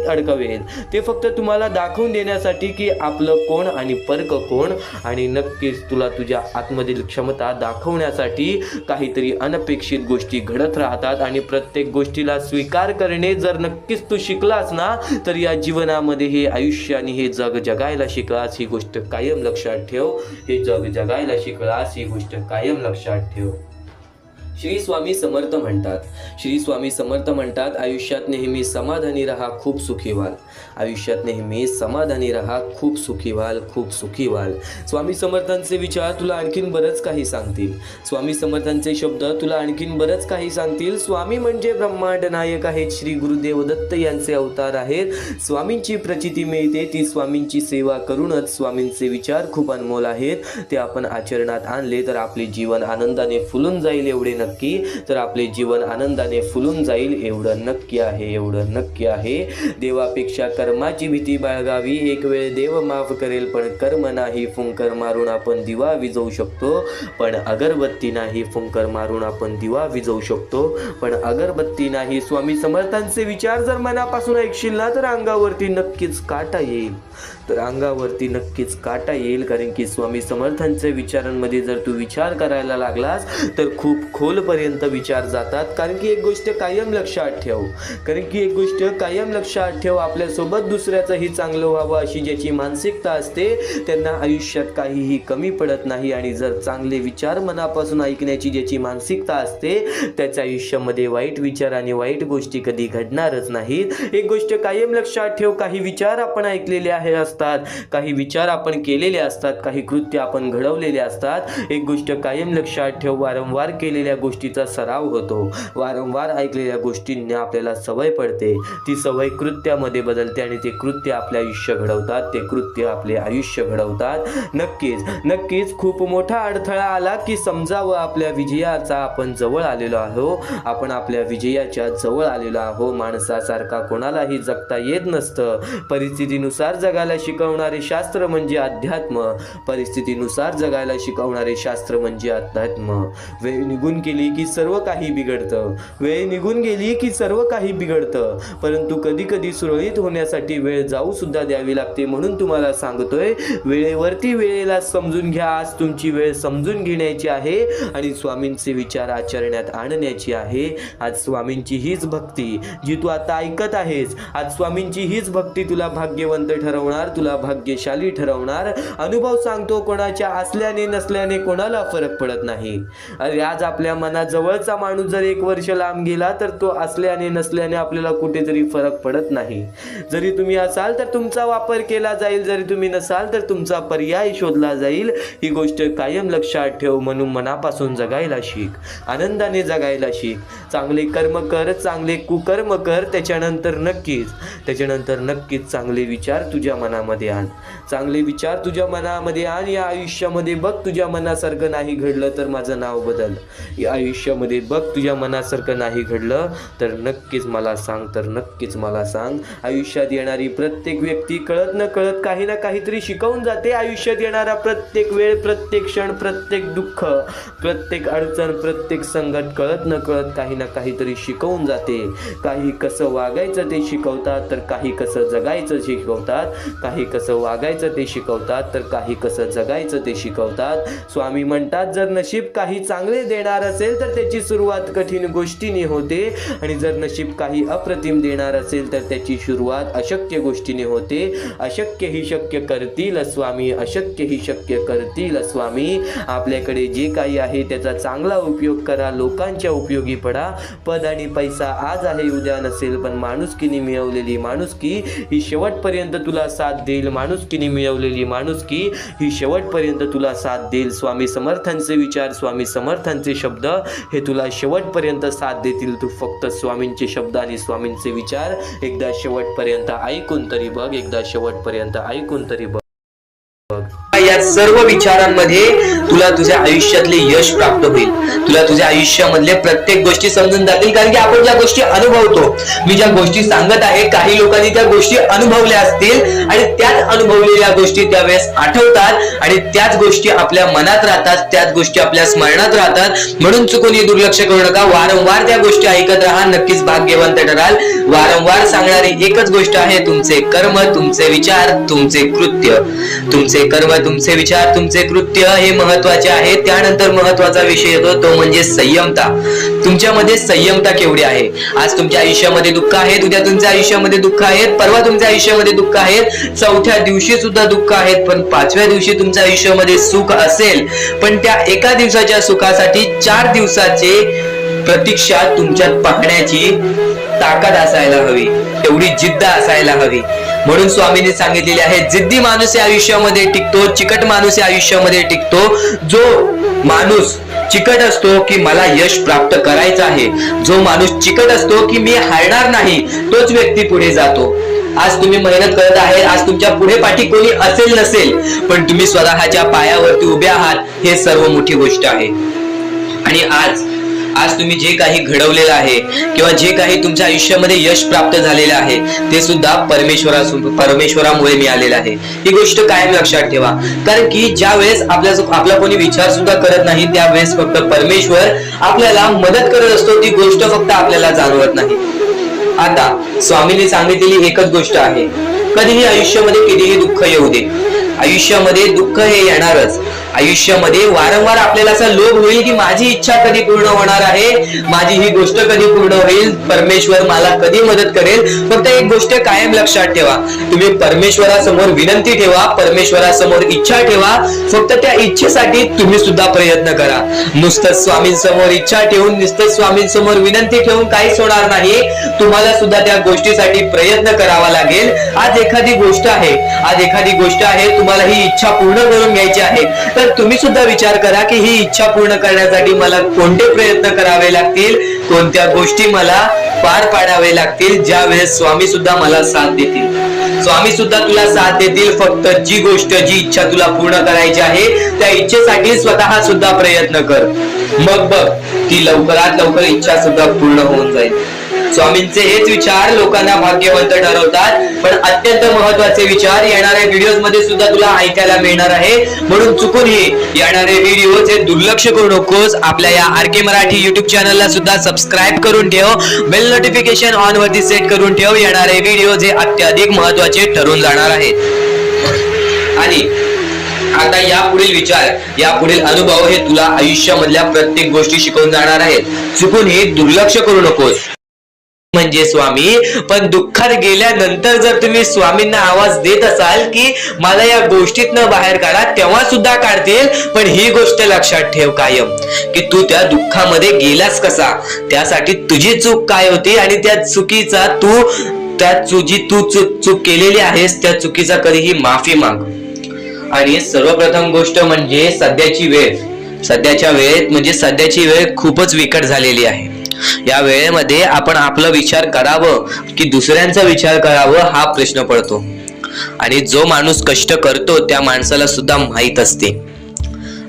अडकवेल. ते फक्त तुम्हाला दाखवून देण्यासाठी की आपलं कोण आणि परक कोण, आणि नक्कीच तुला तुझ्या आतमधील क्षमता दाखवण्यासाठी काहीतरी अनपेक्षित गोष्टी घडत राहतात. आणि प्रत्येक गोष्टीला स्वीकार करणे जर नक्कीच तू शिकलास ना, तर या जीवनामध्ये हे आयुष्य आणि हे जग जगायला शिकलास. ही गोष्ट कायम लक्षात ठेव. श्री स्वामी समर्थ म्हणतात, आयुष्यात नेहमी समाधानी राहा, खूप सुखी व्हाल. स्वामी समर्थांचे विचार तुला आणखीन बरंच काही सांगतील. स्वामी समर्थांचे शब्द तुला आणखीन बरंच काही सांगतील. स्वामी म्हणजे ब्रह्मांड नायक आहेत. श्री गुरुदेव दत्त यांचे अवतार आहेत. स्वामींची प्रचिती मिळते ती स्वामींची सेवा करूनच. स्वामींचे विचार खूप अनमोल आहेत. ते आपण आचरणात आणले तर आपले जीवन आनंदाने फुलून जाईल. एवढे नक्की, तर आपले जीवन आनंदाने फुलून जाईल एवढं नक्की आहे, एवढं नक्की आहे. देवापेक्षा कर्माची भीती बाळगावी. एक वेळ देव माफ करेल पण कर्म नाही. फुंकर मारून आपण दिवा विझवू शकतो पण अगरबत्ती नाही. फुंकर मारून आपण दिवा विझवू शकतो पण अगरबत्ती नाही. स्वामी समर्थांचे विचार जर मनापासून ऐकशील ना तर अंगावरती नक्कीच काटा येईल, तर अंगावरती नक्कीच काटा येईल. कारण की स्वामी समर्थांच्या विचारांमध्ये जर तू विचार करायला लागलास तर खूप खोलपर्यंत विचार जातात. कारण की एक गोष्ट कायम लक्षात ठेव, आपल्यासोबत दुसऱ्याचंही चांगलं व्हावं अशी ज्याची मानसिकता असते त्यांना आयुष्यात काहीही कमी पडत नाही. आणि जर चांगले विचार मनापासून ऐकण्याची ज्याची मानसिकता असते त्याच्या आयुष्यामध्ये वाईट विचार आणि वाईट गोष्टी कधी घडणारच नाहीत. एक गोष्ट कायम लक्षात ठेव, काही विचार आपण ऐकलेले असतात, काही विचार आपण केलेले असतात, काही कृत्य आपण घडवलेले असतात. एक गोष्ट कायम लक्षात ठेव, वारंवार केलेल्या गोष्टीचा सराव होतो, वारंवार ऐकलेल्या गोष्टींना आपल्याला सवय पडते. ती सवय कृत्यामध्ये बदलते आणि ते कृत्य आपले आयुष्य घडवतात, ते कृत्य आपले आयुष्य घडवतात. नक्कीच खूप मोठा अडथळा आला की समजावं आपल्या विजयाचा आपण जवळ आलेलो आहो, आपण आपल्या विजयाच्या जवळ आलेलो आहो. माणसासारखा कोणालाही जगता येत नसतं. परिस्थितीनुसार जगायला शिकवणारे शास्त्र म्हणजे अध्यात्म, परिस्थितीनुसार जगायला शिकवणारे शास्त्र म्हणजे अध्यात्म. वेळ निघून गेली की सर्व काही बिघडतं, वेळ निघून गेली की सर्व काही बिघडतं. परंतु कधी कधी सुरळीत होण्यासाठी वेळ जाऊ सुद्धा द्यावी लागते. म्हणून तुम्हाला सांगतोय वेळेवरती वेळेला समजून घ्या. आज तुमची वेळ समजून घेण्याची आहे आणि स्वामींचे विचार आचरण्यात आणण्याची आहे. आज स्वामींची हीच भक्ती जी तू आता ऐकत आहेस, आज स्वामींची हीच भक्ती तुला भाग्यवंत ठरवणार, तुला भाग्यशाली ठरवणार. अनुभव सांगतो, कोणाच्या असल्याने नसल्याने कोणाला फरक पडत नाही. अरे आज आपल्या मनाजवळचा माणूस जर 1 वर्ष लांब गेला तर तो असल्याने नसल्याने आपल्याला कुठेतरी फरक पडत नाही. जरी तुम्ही असाल तर तुमचा वापर केला जाईल, जरी तुम्ही नसाल तर तुमचा पर्याय शोधला जाईल. ही गोष्ट कायम लक्षात ठेव. म्हणून मनापासून जगायला शिक, आनंदाने जगायला शिक. चांगले कर्म कर, चांगले कुकर्म कर, त्याच्यानंतर नक्कीच चांगले विचार तुझ्या मनामध्ये आण, चांगले विचार तुझ्या मनामध्ये आण. या आयुष्यामध्ये बघ तुझ्या मनासारखं नाही घडलं तर माझं नाव बदल. या आयुष्यामध्ये बघ तुझ्या मनासारखं नाही घडलं तर नक्कीच मला सांग, तर नक्कीच मला सांग. आयुष्यात येणारी प्रत्येक व्यक्ती कळत न कळत काही ना काहीतरी शिकवून जाते. आयुष्यात येणारा प्रत्येक वेळ, प्रत्येक क्षण, प्रत्येक दुःख, प्रत्येक अडचण, प्रत्येक संकट कळत न कळत काही ना काहीतरी शिकवून जाते. काही कसं वागायचं ते शिकवतात, तर काही कसं जगायचं शिकवतात. काही कसं वागायचं ते शिकवतात, तर काही कसं जगायचं ते शिकवतात. स्वामी म्हणतात, जर नशीब काही चांगले देणार असेल तर त्याची सुरुवात कठीण गोष्टीने होते आणि जर नशीब काही अप्रतिम देणार असेल तर त्याची सुरुवात अशक्य गोष्टीने होते. अशक्य ही शक्य करतील स्वामी, अशक्य ही शक्य करतील स्वामी. आपल्याकडे जे काही आहे त्याचा चांगला उपयोग करा, लोकांच्या उपयोगी पडा. पद आणि पैसा आज आहे उद्या नसेल, पण माणुसकीने मिळवलेली माणुसकी ही शेवटपर्यंत तुला साथ देईल. माणुसकीने मिळवलेली माणुसकी ही शेवटपर्यंत तुला साथ देईल. स्वामी समर्थांचे विचार, स्वामी समर्थांचे शब्द हे तुला शेवटपर्यंत साथ देतील. तू फक्त स्वामींचे शब्द आणि स्वामींचे विचार एकदा शेवटपर्यंत ऐकून तरी बघ, एकदा शेवटपर्यंत ऐकून तरी बघ. या सर्व विचारांमध्ये तुला तुझ्या आयुष्यातले यश प्राप्त होईल, तुला तुझ्या आयुष्यामधले प्रत्येक गोष्टी समजून जातील. कारण की आपण ज्या गोष्टी अनुभवतो, मी ज्या गोष्टी सांगत आहे, काही लोकांनी त्या गोष्टी अनुभवल्या असतील आणि त्याच अनुभवलेल्या गोष्टी त्यावेळेस आठवतात आणि त्याच गोष्टी आपल्या मनात राहतात, त्याच गोष्टी आपल्या स्मरणात राहतात. म्हणून चुकून दुर्लक्ष करू नका, वारंवार त्या गोष्टी ऐकत राहा, नक्कीच भाग्यवंत ठराल. वारंवार सांगणारी एकच गोष्ट आहे, तुमचे कर्म, तुमचे विचार, तुमचे कृत्य. तुमचे कर्म, तुमचे विचार, तुमचे कृत्य हे महत्वाचे आहे. त्यानंतर महत्वाचा विषय येतो तो म्हणजे संयमता. तुमच्यामध्ये संयमता केवढी आहे? आज तुमच्या आयुष्यामध्ये दुःख आहेत, उद्या तुमच्या आयुष्यामध्ये दुःख आहेत, परवा तुमच्या आयुष्यामध्ये दुःख आहेत, चौथ्या दिवशी सुद्धा दुःख आहेत, पण 5व्या दिवशी तुमच्या आयुष्यामध्ये सुख असेल. पण त्या एका दिवसाच्या सुखासाठी 4 दिवसाचे प्रतीक्षा तुमच्यात पाहण्याची ताकद असायला हवी, तेवढी जिद्द असायला हवी. म्हणून स्वामींनी सांगितलेले आहे, जिद्दी माणूस या आयुष्यामध्ये टिकतो, चिकट माणूस या आयुष्यामध्ये टिकतो. जो माणूस चिकट असतो की मला यश प्राप्त करायचं आहे, जो माणूस चिकट असतो की मी हारणार नाही, तोच व्यक्ती पुढे जातो. आज तुम्ही मेहनत करत आहे, आज तुमच्या पुढे पाठी कोणी असेल नसेल, पण तुम्ही स्वतःच्या पायावरती उभे आहात, हे सर्व मोठी गोष्ट आहे. आणि आज आज तुम्ही जे काही घडवलेलं आहे किंवा जे काही तुमच्या आयुष्यामध्ये यश प्राप्त झालेलं आहे ते सुद्धा परमेश्वरामुळे मिळालेलं आहे। ही गोष्ट कायम लक्षात ठेवा, कारण की ज्या वेळेस आपला कोणी विचार सुद्धा करत नाही त्यावेळेस फक्त परमेश्वर आपल्याला मदत करत असतो, ती गोष्ट फक्त आपल्याला जाणवत नाही। आता स्वामींनी सांगितलेली एकच गोष्ट आहे, कधीही आयुष्यामध्ये कितीही दुःख येऊ दे, आयुष्यामध्ये दुःख हे येणारच। आयुष्यामध्ये वारंवार आपल्याला असा लोभ होईल की माझी इच्छा कधी पूर्ण होणार आहे, माझी ही गोष्ट कधी पूर्ण होईल, परमेश्वर मला कधी मदत करेल। फक्त एक गोष्ट कायम लक्षात ठेवा, तुम्ही परमेश्वरासमोर विनंती ठेवा, परमेश्वरासमोर इच्छा ठेवा, फक्त त्या इच्छेसाठी तुम्ही सुद्धा प्रयत्न करा। नुसतं स्वामींसमोर इच्छा ठेवून, नुसतं स्वामींसमोर विनंती ठेवून काहीच होणार नाही, तुम्हाला सुद्धा त्या गोष्टीसाठी प्रयत्न करावा लागेल। आज एखादी गोष्ट आहे तुम्हाला ही इच्छा पूर्ण करून घ्यायची आहे, तर तुम्ही सुद्धा विचार करा की ही इच्छा पूर्ण करण्यासाठी मला कोणते प्रयत्न करावे लागतील, कोणत्या गोष्टी मला पार पाडावे लागतील, ज्या वेळेस स्वामी सुद्धा मला साथ देतील। स्वामी सुद्धा तुला साथ देतील, फक्त जी इच्छा तुला पूर्ण करायची आहे त्या इच्छेसाठी स्वतः सुद्धा प्रयत्न कर, मग बघ ती लवकरात लवकर इच्छा सुद्धा पूर्ण होऊन जाईल। स्वामींचे हेच विचार लोकांना भाग्यवंत ठरवतात, पण अत्यंत महत्वाचे विचार येणाऱ्या व्हिडिओज मध्ये सुद्धा तुला ऐकायला मिळणार आहे, म्हणून चुकूनही येणारे व्हिडिओ हे दुर्लक्ष करू नकोस। आपल्या या RK मराठी युट्यूब चॅनलला सुद्धा सबस्क्राईब करून ठेव, बेल नोटिफिकेशन ऑन वरती सेट करून ठेव, येणारे व्हिडिओ हे अत्याधिक महत्वाचे ठरून जाणार आहेत। आणि आता यापुढील विचार, यापुढील अनुभव हे तुला आयुष्यामधल्या प्रत्येक गोष्टी शिकवून जाणार आहेत, चुकूनही दुर्लक्ष करू नकोस। म्हणजे स्वामी, पण दुःखात गेल्यानंतर जर तुम्ही स्वामींना आवाज देत असाल की मला या गोष्टीतनं बाहेर काढा, तेव्हा सुद्धा काढतील, पण ही गोष्ट लक्षात ठेव कायम की तू त्या दुःखामध्ये गेलास कसा, त्यासाठी तुझी चूक काय होती आणि त्या चुकीचा चूक केलेली आहेस त्या चुकीचा कधीही माफी माग। आणि सर्वप्रथम गोष्ट म्हणजे सध्याच्या वेळ खूपच विकट झालेली आहे। या वेळेमध्ये आपण आपला विचार करावं की दुसऱ्यांचा विचार करावं हा प्रश्न पडतो, आणि जो माणूस कष्ट करतो त्या माणसाला सुद्धा माहित असते।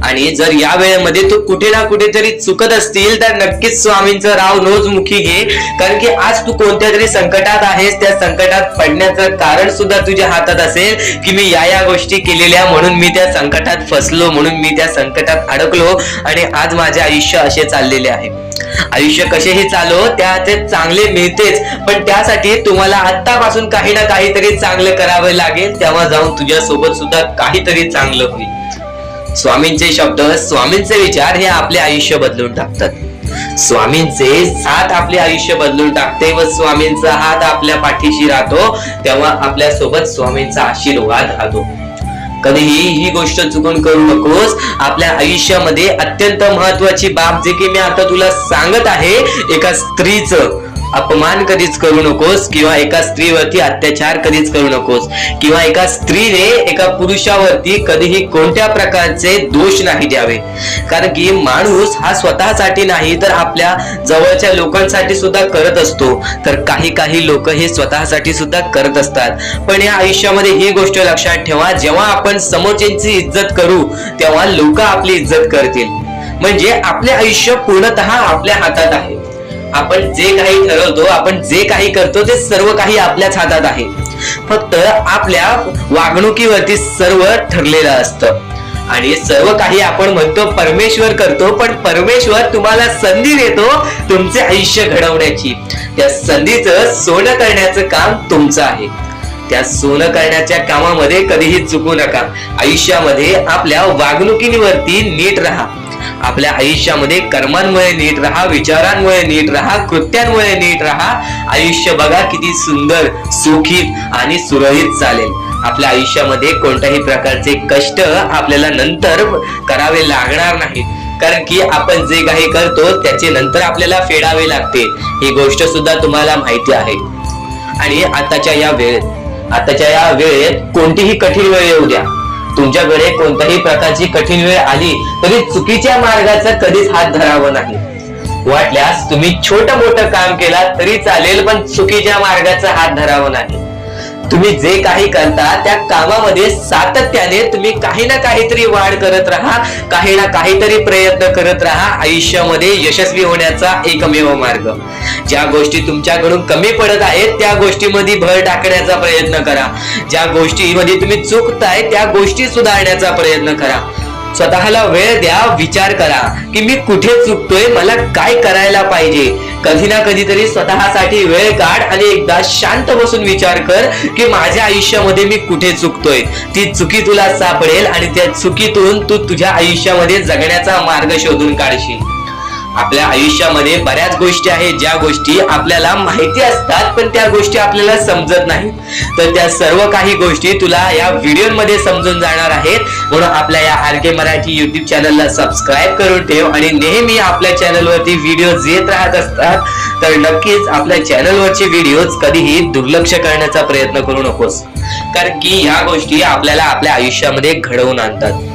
आणि जर या वेळेमध्ये तू कुठे ना कुठेतरी चुकत असतील तर नक्कीच स्वामींचं राव नोजमुखी घे, कारण की आज तू कोणत्या तरी संकटात आहेस, त्या संकटात पडण्याचं कारण सुद्धा तुझ्या हातात असेल की मी या गोष्टी केलेल्या म्हणून मी त्या संकटात फसलो, म्हणून मी त्या संकटात अडकलो आणि आज माझे आयुष्य असे चाललेले आहे। आयुष्य कसेही चालो त्याचे चांगले मिळतेच, पण त्यासाठी तुम्हाला आतापासून काही ना काहीतरी चांगलं करावे लागेल, तेव्हा जाऊन तुझ्या सोबत सुद्धा काहीतरी चांगलं होईल। स्वामींचे शब्द, स्वामींचे विचार हे आपले आयुष्य बदलून टाकतात। स्वामींचे साथ आपले आयुष्य बदलून टाकते व स्वामींचा हात आपल्या पाठीशी राहतो, तेव्हा आपल्या सोबत स्वामींचा आशीर्वाद राहतो। कधीही ही गोष्ट चुकून करू नकोस। आपल्या आयुष्यामध्ये अत्यंत महत्वाची बाब जे की मी आता तुला सांगत आहे, एका स्त्रीचं अपमान कधीच करू नकोस, किंवा एका स्त्रीवरती अत्याचार कधीच करू नकोस, किंवा एका स्त्रीने एका पुरुषावरती कधीही कोणत्या प्रकारचे दोष नाही द्यावे, कारण की माणूस हा स्वतःसाठी नाही तर आपल्या जवळच्या लोकांसाठी सुद्धा करत असतो, तर काही लोक हे स्वतःसाठी सुद्धा करत असतात। पण या आयुष्यामध्ये ही गोष्ट लक्षात ठेवा, जेव्हा आपण समोरच्यांची इज्जत करू तेव्हा लोक आपली इज्जत करतील। म्हणजे आपले आयुष्य पूर्णतः आपल्या हातात आहे। आपण जे काही ठरवतो, आपण जे काही करतो ते सर्व काही आपल्याच हातात आहे। फक्त आपल्या वागणुकीवरती सर्व ठरलेलं असतं, आणि सर्व काही आपण म्हणतो परमेश्वर करतो, पण परमेश्वर तुम्हाला संधी देतो तुमचे आयुष्य घडवण्याची। त्या संधीचं सोनं करण्याचं काम तुमचं आहे। त्या सोनं करण्याच्या कामामध्ये कधीही चुकू नका। आयुष्यामध्ये आपल्या वागणुकीवरती नीट राहा, आपल्या आयुष्यामध्ये कर्मांमुळे नीट राहा, विचारांमुळे नीट राहा, कृत्यांमुळे नीट राहा। आयुष्य बघा किती सुंदर, सुखीत आणि सुरळीत चालेल। आपल्या आयुष्यामध्ये कोणत्याही प्रकारचे कष्ट आपल्याला नंतर करावे लागणार नाहीत, कारण की आपण जे काही करतो त्याचे नंतर आपल्याला फेडावे लागते, ही गोष्ट सुद्धा तुम्हाला माहिती आहे। आणि आताच्या या वेळेत कोणतीही कठीण वेळ येऊ द्या, तुमच्याकडे कोणत्याही प्रकारची कठीण वेळ आली तरी चुकीच्या मार्गाचा कधीच हात धरावा नाही। वाटल्यास तुम्ही छोटं मोठं काम केला तरी चालेल, पण चुकीच्या मार्गाचा हात धरावा नाही। तुम्ही जे काही करता त्या कामामध्ये सातत्याने तुम्ही काही ना काहीतरी वाढ करत राहा, काही ना काहीतरी प्रयत्न करत राहा. आयुष्यामध्ये यशस्वी होण्याचा एकमेव मार्ग. ज्या गोष्टी तुमच्याकडून कमी पडत आहेत त्या गोष्टीमध्ये भर टाकण्याचा प्रयत्न करा. ज्या गोष्टीमध्ये तुम्ही चुकताय त्या गोष्टी सुधारण्याचा प्रयत्न करा. स्वतःला वेळ द्या, विचार करा की मी कुठे चुकतोय, मला काय करायला पाहिजे. कधी ना कधीतरी स्वतःसाठी वेळ काढ आणि एकदा शांत बसून विचार कर की माझ्या आयुष्यामध्ये मी कुठे चुकतोय. ती चुकी तुला सापडेल आणि त्या चुकीतून तू तुझ्या आयुष्यामध्ये जगण्याचा मार्ग शोधून काढशील. आपल्या आयुष्यामध्ये बऱ्याच गोष्टी आहेत ज्या गोष्टी आपल्याला माहिती असतात पण त्या गोष्टी आपल्याला समजत नाही. तर त्या सर्व काही गोष्टी तुला या व्हिडिओमध्ये समजून जाणार आहेत. म्हणून आपल्या या RK मराठी YouTube चॅनलला सबस्क्राईब करून ठेव आणि नेहमी आपल्या चॅनलवरती व्हिडिओज येत राहत असतात. तर नक्कीच आपल्या चॅनलवरचे व्हिडिओज कधीही दुर्लक्ष करण्याचा प्रयत्न करू नकोस, कारण की ह्या गोष्टी आपल्याला आपल्या आयुष्यामध्ये घडवून आणतात.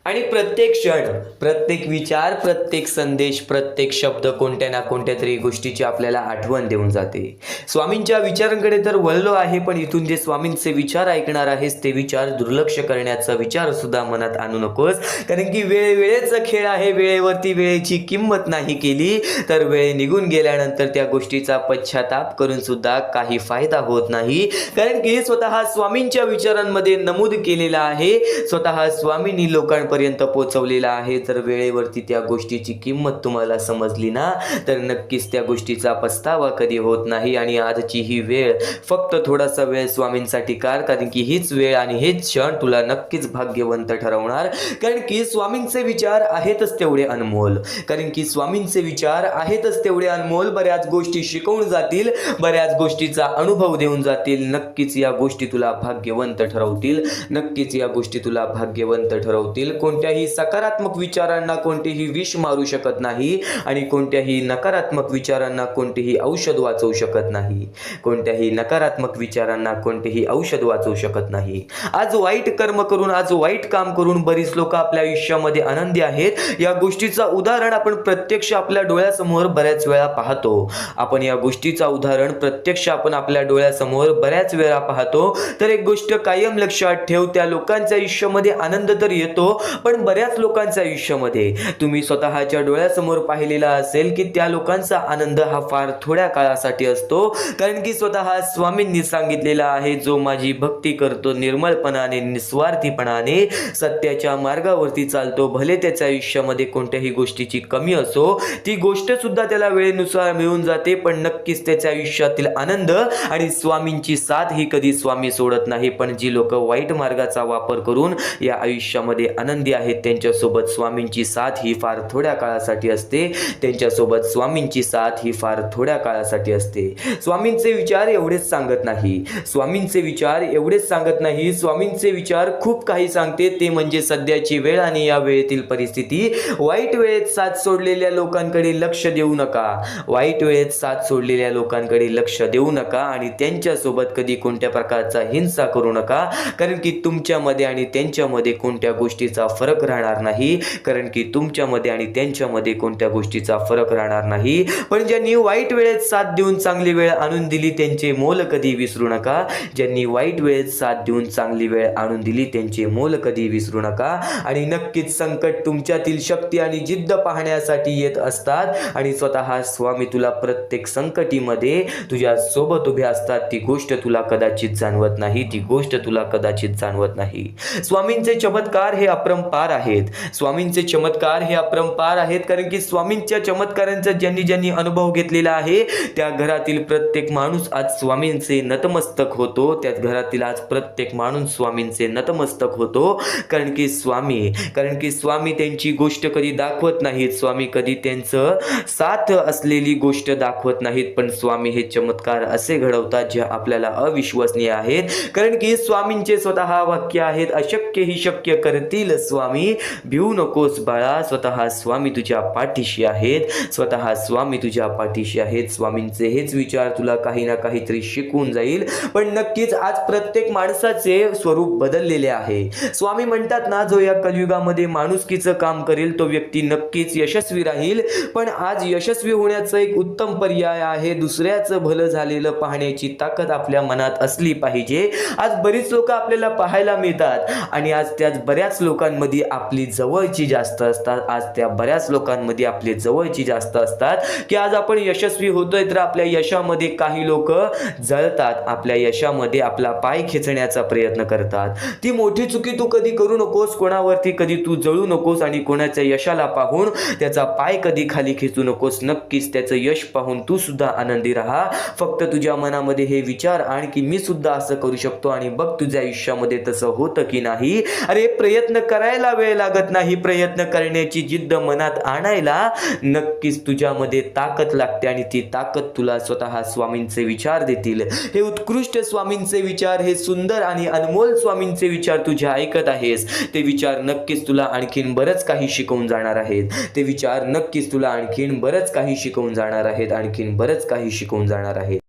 आणि प्रत्येक क्षण, प्रत्येक विचार, प्रत्येक संदेश, प्रत्येक शब्द कोणत्या ना कोणत्या तरी गोष्टीची आपल्याला आठवण देऊन जाते. स्वामींच्या विचारांकडे तर वळलो आहे, पण इथून जे स्वामींचे विचार ऐकणार आहेस ते विचार दुर्लक्ष करण्याचा विचार सुद्धा मनात आणू नकोस, कारण की वेळेचा खेळ आहे. वेळेवरती वेळेची किंमत नाही केली तर वेळ निघून गेल्यानंतर त्या गोष्टीचा पश्चाताप करून सुद्धा काही फायदा होत नाही. कारण की स्वतः स्वामींच्या विचारांमध्ये नमूद केलेला आहे, स्वतः स्वामींनी लोकांपर्यंत पोहोचवलेला आहे. जर वेळेवरती त्या गोष्टीची किंमत तुम्हाला समजली ना तर नक्कीच त्या गोष्टीचा पस्तावा कधी होत नाही. आणि आजची ही वेळ फक्त थोडासा वेळ स्वामींसाठी काढ, कारण की हीच वेळ आणि हेच क्षण तुला नक्कीच भाग्यवंत ठरवणार. कारण की स्वामींचे विचार आहेतच तेवढे अनमोल, कारण की स्वामींचे विचार आहेतच तेवढे अनमोल. बऱ्याच गोष्टी शिकवून जातील, बऱ्याच गोष्टीचा अनुभव देऊन जातील. नक्कीच या गोष्टी तुला भाग्यवंत ठरवतील, नक्कीच या गोष्टी तुला भाग्यवंत ठरवतील. कोणत्याही सकारात्मक विचारांना कोणतेही विष मारू शकत नाही आणि कोणत्याही नकारात्मक विचारांना कोणतेही औषध वाचवू शकत नाही. कोणत्याही नकारात्मक विचारांना कोणतेही औषध वाचवू शकत नाही. आज वाईट कर्म करून, आज वाईट काम करून बरीच लोक आपल्या आयुष्यामध्ये आनंदी आहेत. या गोष्टीचा उदाहरण आपण प्रत्यक्ष आपल्या डोळ्यासमोर बऱ्याच वेळा पाहतो. आपण या गोष्टीचा उदाहरण प्रत्यक्ष आपण आपल्या डोळ्यासमोर बऱ्याच वेळा पाहतो. तर एक गोष्ट कायम लक्षात ठेव, त्या लोकांच्या आयुष्यामध्ये आनंद तर येतो, पण बऱ्याच लोकांच्या आयुष्यामध्ये तुम्ही स्वतःच्या डोळ्यासमोर पाहिलेला असेल की त्या लोकांचा आनंद हा फार थोड्या काळासाठी असतो. कारण की स्वतः स्वामींनी सांगितलेला आहे, जो माझी भक्ती करतो निर्मळपणाने, निस्वार्थीपणाने, सत्याच्या मार्गावरती चालतो, भले त्याच्या आयुष्यामध्ये कोणत्याही गोष्टीची कमी असो, ती गोष्ट सुद्धा त्याला वेळेनुसार मिळून जाते, पण नक्कीच त्याच्या आयुष्यातील आनंद आणि स्वामींची साथ ही कधी स्वामी सोडत नाही. पण जी लोक वाईट मार्गाचा वापर करून या आयुष्यामध्ये आनंदी आहेत त्यांच्यासोबत स्वामींची साथ ही फार थोड्या काळासाठी असते. त्यांच्यासोबत स्वामींची साथ ही फार थोड्या काळासाठी असते. स्वामींचे विचार एवढेच सांगत नाही, स्वामींचे विचार एवढेच सांगत नाही, स्वामींचे विचार खूप काही सांगते. ते म्हणजे सध्याची वेळ आणि या वेळेतील परिस्थिती. वाईट वेळेत साथ सोडलेल्या लोकांकडे लक्ष देऊ नका, वाईट वेळेत साथ सोडलेल्या लोकांकडे लक्ष देऊ नका आणि त्यांच्यासोबत कधी कोणत्या प्रकारचा हिंसा करू नका, कारण की तुमच्यामध्ये आणि त्यांच्यामध्ये कोणत्या गोष्टीचा फरक राहणार नाही. कारण की तुमच्यामध्ये आणि त्यांच्यामध्ये कोणत्या गोष्टीचा फरक राहणार नाही. पण ज्यांनी वाईट वेळेत साथ देऊन चांगली वेळ आणून दिली त्यांचे मोल कधी विसरू नका. ज्यांनी वाईट वेळेत साथ देऊन चांगली वेळ आणून दिली त्यांचे मोल कधी विसरू नका. आणि नक्कीच संकट तुमच्यातील शक्ती आणि जिद्द पाहण्यासाठी येत असतात आणि स्वतः स्वामी तुला प्रत्येक संकटीमध्ये तुझ्या सोबत उभे असतात. ती गोष्ट तुला कदाचित जाणवत नाही, ती गोष्ट तुला कदाचित जाणवत नाही. स्वामींचे चमत्कार हे अपरंपार आहेत, स्वामींचे चमत्कार हे अपरंपार आहेत. कारण की स्वामींच्या चमत्कारांचा ज्यांनी ज्यांनी अनुभव घेतलेला आहे त्या घरातील प्रत्येक माणूस आज स्वामींचे नतमस्तक होतो. त्या घरातील आज प्रत्येक माणूस स्वामींचे नतमस्तक होतो. कारण की स्वामी त्यांची गोष्ट कधी दाखवत नाहीत, स्वामी कधी त्यांचं साथ असलेली गोष्ट दाखवत नाहीत, पण स्वामी हे चमत्कार असे घडवतात जे आपल्याला अविश्वसनीय आहेत. कारण की स्वामींचे स्वतः वाक्य आहेत, अशक्य ही शक्य करतील स्वामी, भिवू नकोस बाळा, स्वतः स्वामी तुझ्या पाठीशी आहेत, स्वतः स्वामी तुझ्या पाठीशी आहेत. स्वामींचे हेच विचार तुला काही ना काहीतरी शिकवून जाईल. पण नक्कीच आज प्रत्येक माणसाचे स्वरूप बदललेले आहे. स्वामी म्हणतात ना, जो या कलियुगामध्ये माणुसकीचं काम करेल तो व्यक्ती नक्कीच यशस्वी राहील. पण आज यशस्वी होण्याचं एक उत्तम पर्याय आहे, दुसऱ्याचं भलं झालेलं पाहण्याची ताकद आपल्या मनात असली पाहिजे. आज बरीच लोक आपल्याला पाहायला मिळतात आणि आज त्याच बऱ्याच लोकांमध्ये आपली जवळची जास्त असतात. आज त्या बऱ्याच लोकांमध्ये आपले जवळची जास्त असतात की आज आपण यशस्वी होतोय तर आपल्या यशामध्ये काही लोक जळतात, आपल्या यशामध्ये आपला पाय खेचण्याचा प्रयत्न करतात. ती मोठी चुकी तू कधी करू नकोस, कोणावरती कधी तू जळू नकोस आणि कोणाच्या यशाला पाहून त्याचा पाय कधी खाली खेचू नकोस. नक्कीच त्याचं यश पाहून तू सुद्धा आनंदी राहा. फक्त तुझ्या मनामध्ये हे विचार आण की मी सुद्धा असं करू शकतो आणि बघ तुझ्या आयुष्यामध्ये तसं होतं की नाही. अरे प्रयत्न करायला वेळ लागत नाही, प्रयत्न करण्याची जिद्द मनात आणायला नक्कीच तुझ्यामध्ये ताकद लागते आणि ती ताकद तुला स्वतः स्वामींचे विचार देतील. हे उत्कृष्ट स्वामींचे विचार, हे सुंदर आणि अनमोल स्वामींचे विचार तुझे ऐकत आहेस, ते विचार नक्कीच तुला आणखीन बरंच काही शिकवून जाणार आहेत. ते विचार नक्कीच तुला आणखीन बरंच काही शिकवून जाणार आहेत, आणखीन बरंच काही शिकवून जाणार आहेत.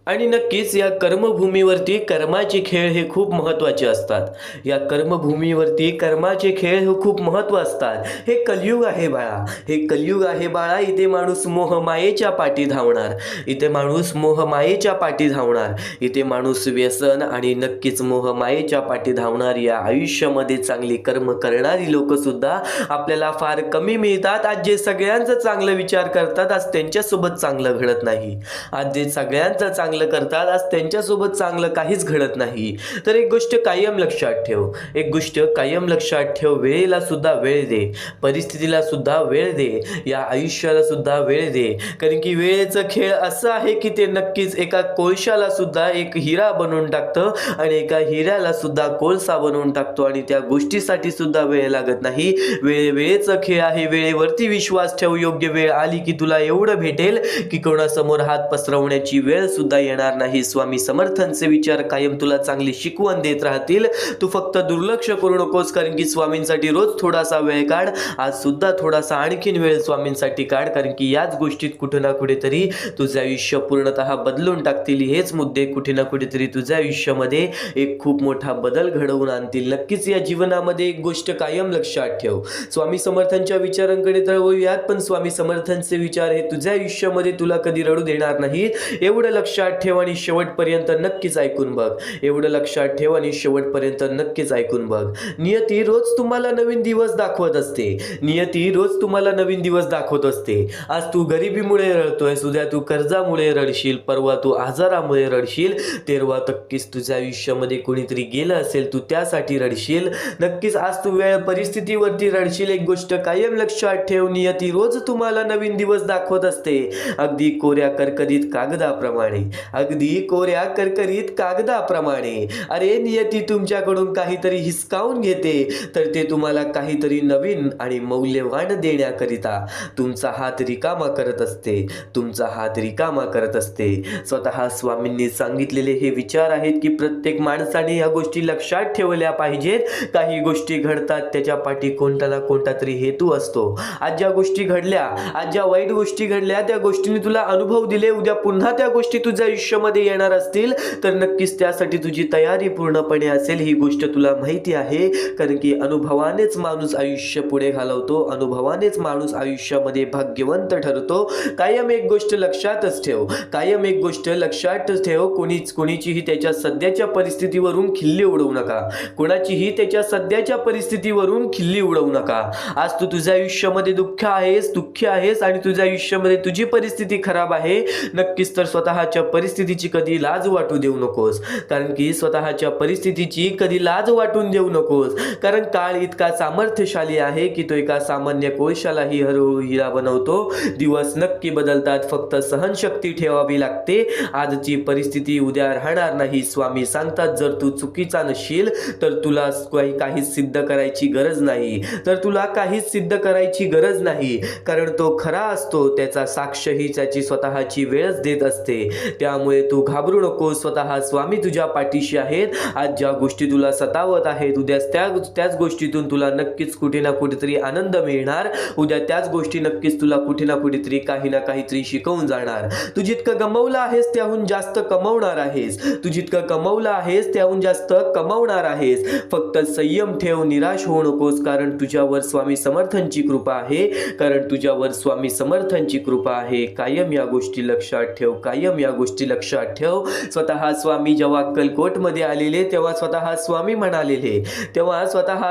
आणि नक्कीच या कर्मभूमीवरती कर्माचे खेळ हे खूप महत्त्वाचे असतात. या कर्मभूमीवरती कर्माचे खेळ हे खूप महत्त्व असतात. हे कलियुग आहे बाळा, हे कलियुग आहे बाळा. इथे माणूस मोहमायेच्या पाठी धावणार, इथे माणूस मोहमायेच्या पाठी धावणार, इथे माणूस व्यसन आणि नक्कीच मोहमायेच्या पाठी धावणार. या आयुष्यामध्ये चांगली कर्म करणारी लोक सुद्धा आपल्याला फार कमी मिळतात. आज जे सगळ्यांचं चांगलं विचार करतात आज त्यांच्यासोबत चांगलं घडत नाही. आज जे सगळ्यांचं चांगलं करतात आज त्यांच्यासोबत चांगलं काहीच घडत नाही. तर एक गोष्ट कायम लक्षात ठेव, एक गोष्ट कायम लक्षात ठेव, वेळेला सुद्धा वेळ दे, परिस्थितीला सुद्धा वेळ दे, या आयुष्याला सुद्धा वेळ दे. कारण की वेळेचं खेळ असं आहे की ते नक्कीच एका कोळशाला सुद्धा एक हिरा बनवून टाकतं आणि एका हिऱ्याला सुद्धा कोळसा बनवून टाकतो आणि त्या गोष्टीसाठी सुद्धा वेळ लागत नाही. वेळेचं खेळ आहे, वेळेवरती विश्वास ठेव. योग्य वेळ आली की तुला एवढं भेटेल की कोणासमोर हात पसरवण्याची वेळ सुद्धा येणार नाही. स्वामी समर्थांचे विचार कायम तुला चांगली शिकवण देत राहतील. तू फक्त दुर्लक्ष करू नकोस, कारण की स्वामींसाठी रोज थोडासा वेळ काढ. आज सुद्धा थोडासा आणखीन वेळ स्वामींसाठी काढ, कारण की याच गोष्टीत कुठे ना कुठेतरी तुझं आयुष्य पूर्णतः बदलून टाकतील. हेच मुद्दे कुठे ना कुठेतरी तुझ्या आयुष्यामध्ये एक खूप मोठा बदल घडवून आणतील. नक्कीच या जीवनामध्ये एक गोष्ट कायम लक्षात ठेव, स्वामी समर्थांच्या विचारांकडे तर वळूयात, पण स्वामी समर्थांचे विचार हे तुझ्या आयुष्यामध्ये तुला कधी रडू देणार नाहीत. एवढं लक्षात ठेव आणि शेवटपर्यंत नक्कीच ऐकून बघ. एवढं लक्षात ठेव आणि शेवटपर्यंत नक्कीच ऐकून बघ. नियती रोज तुम्हाला नवीन दिवस दाखवत असते, नियती रोज तुम्हाला नवीन दिवस दाखवत असते. आज तू गरिबीमुळे रडतोय, उद्या तू कर्जामुळे रडशील, परवा तू आजारामुळे रडशील, तेरवा नक्कीच तुझ्या आयुष्यामध्ये कोणीतरी गेलं असेल तू त्यासाठी रडशील. नक्कीच आज तू वेळ परिस्थितीवरती रडशील. एक गोष्ट कायम लक्षात ठेव, नियती रोज तुम्हाला नवीन दिवस दाखवत असते, अगदी कोऱ्या करकरीत कागदाप्रमाणे, अगदी कोऱ्या करकरीत कागदाप्रमाणे. अरे नियती तुमच्याकडून काहीतरी हिसकावून घेते तर ते तुम्हाला काहीतरी नवीन आणि मौल्यवान देण्याकरिता तुमचा हात रिकामा करत असते, तुमचा हात रिकामा करत असते. स्वतः स्वामींनी सांगितलेले हे विचार आहेत की प्रत्येक माणसाने या गोष्टी लक्षात ठेवल्या पाहिजेत. काही गोष्टी घडतात त्याच्या पाठी कोणता ना कोणता तरी हेतू असतो. आज ज्या गोष्टी घडल्या, आज ज्या वाईट गोष्टी घडल्या, त्या गोष्टींनी तुला अनुभव दिले, उद्या पुन्हा त्या गोष्टी तुझ्या आयुष्यामध्ये येणार असतील तर नक्कीच त्यासाठी तुझी तयारी पूर्णपणे असेल. ही गोष्ट तुला माहिती आहे, कारण की अनुभवानेच माणूस आयुष्य पुढे घालवतो, अनुभवानेच माणूस आयुष्यामध्ये भाग्यवंत ठरतो. कायम एक गोष्ट लक्षातच ठेव, कायम एक गोष्ट लक्षातच ठेव, कोणीचीही त्याच्या सध्याच्या परिस्थितीवरून खिल्ली उडवू नका, कोणाचीही त्याच्या सध्याच्या परिस्थितीवरून खिल्ली उडवू नका. आज तू तुझ्या आयुष्यामध्ये दुःखी आहेस आणि तुझ्या आयुष्यामध्ये तुझी परिस्थिती खराब आहे. नक्कीच तर स्वतःच्या परिस्थितीची कधी लाज वाटू देऊ नकोस, कारण की स्वतःच्या परिस्थितीची कधी लाज वाटून देऊ नकोस. कारण काळ इतका सामर्थ्यशाली आहे की तो एका सामान्य कोळशालाही हळूहळू हिरा बनवतो. दिवस नक्की बदलतात, फक्त सहनशक्ती ठेवावी लागते. आजची परिस्थिती उद्या राहणार नाही. स्वामी सांगतात जर तू चुकीचा नसशील तर तुला काहीच सिद्ध करायची गरज नाही, तर तुला काहीच सिद्ध करायची गरज नाही, कारण तो खरा असतो. त्याचा साक्षही त्याची स्वतःची वेळच देत असते. त्या त्यामुळे तू घाबरू नको. स्वतः स्वामी तुझ्या पाठीशी आहेत. आज ज्या गोष्टी तुला सतावत आहेत, उद्या त्याच गोष्टीतून तुला नक्कीच कुठे ना कुठेतरी आनंद मिळणार. उद्या त्याच गोष्टी नक्कीच तुला कुठे ना कुठेतरी काही ना काहीतरी शिकवून जाणार. तू जितकं गमवलं आहेस त्याहून जास्त कमवणार आहेस. तू जितकं कमवलं आहेस त्याहून जास्त कमवणार आहेस. फक्त संयम ठेव, निराश होऊ नकोस, कारण तुझ्यावर स्वामी समर्थांची कृपा आहे. कारण तुझ्यावर स्वामी समर्थांची कृपा आहे. कायम या गोष्टी लक्षात ठेव. कायम या गोष्टी लक्षात ठेव. स्वतः स्वामी जेव्हा अक्कलकोटमध्ये आलेले तेव्हा स्वतः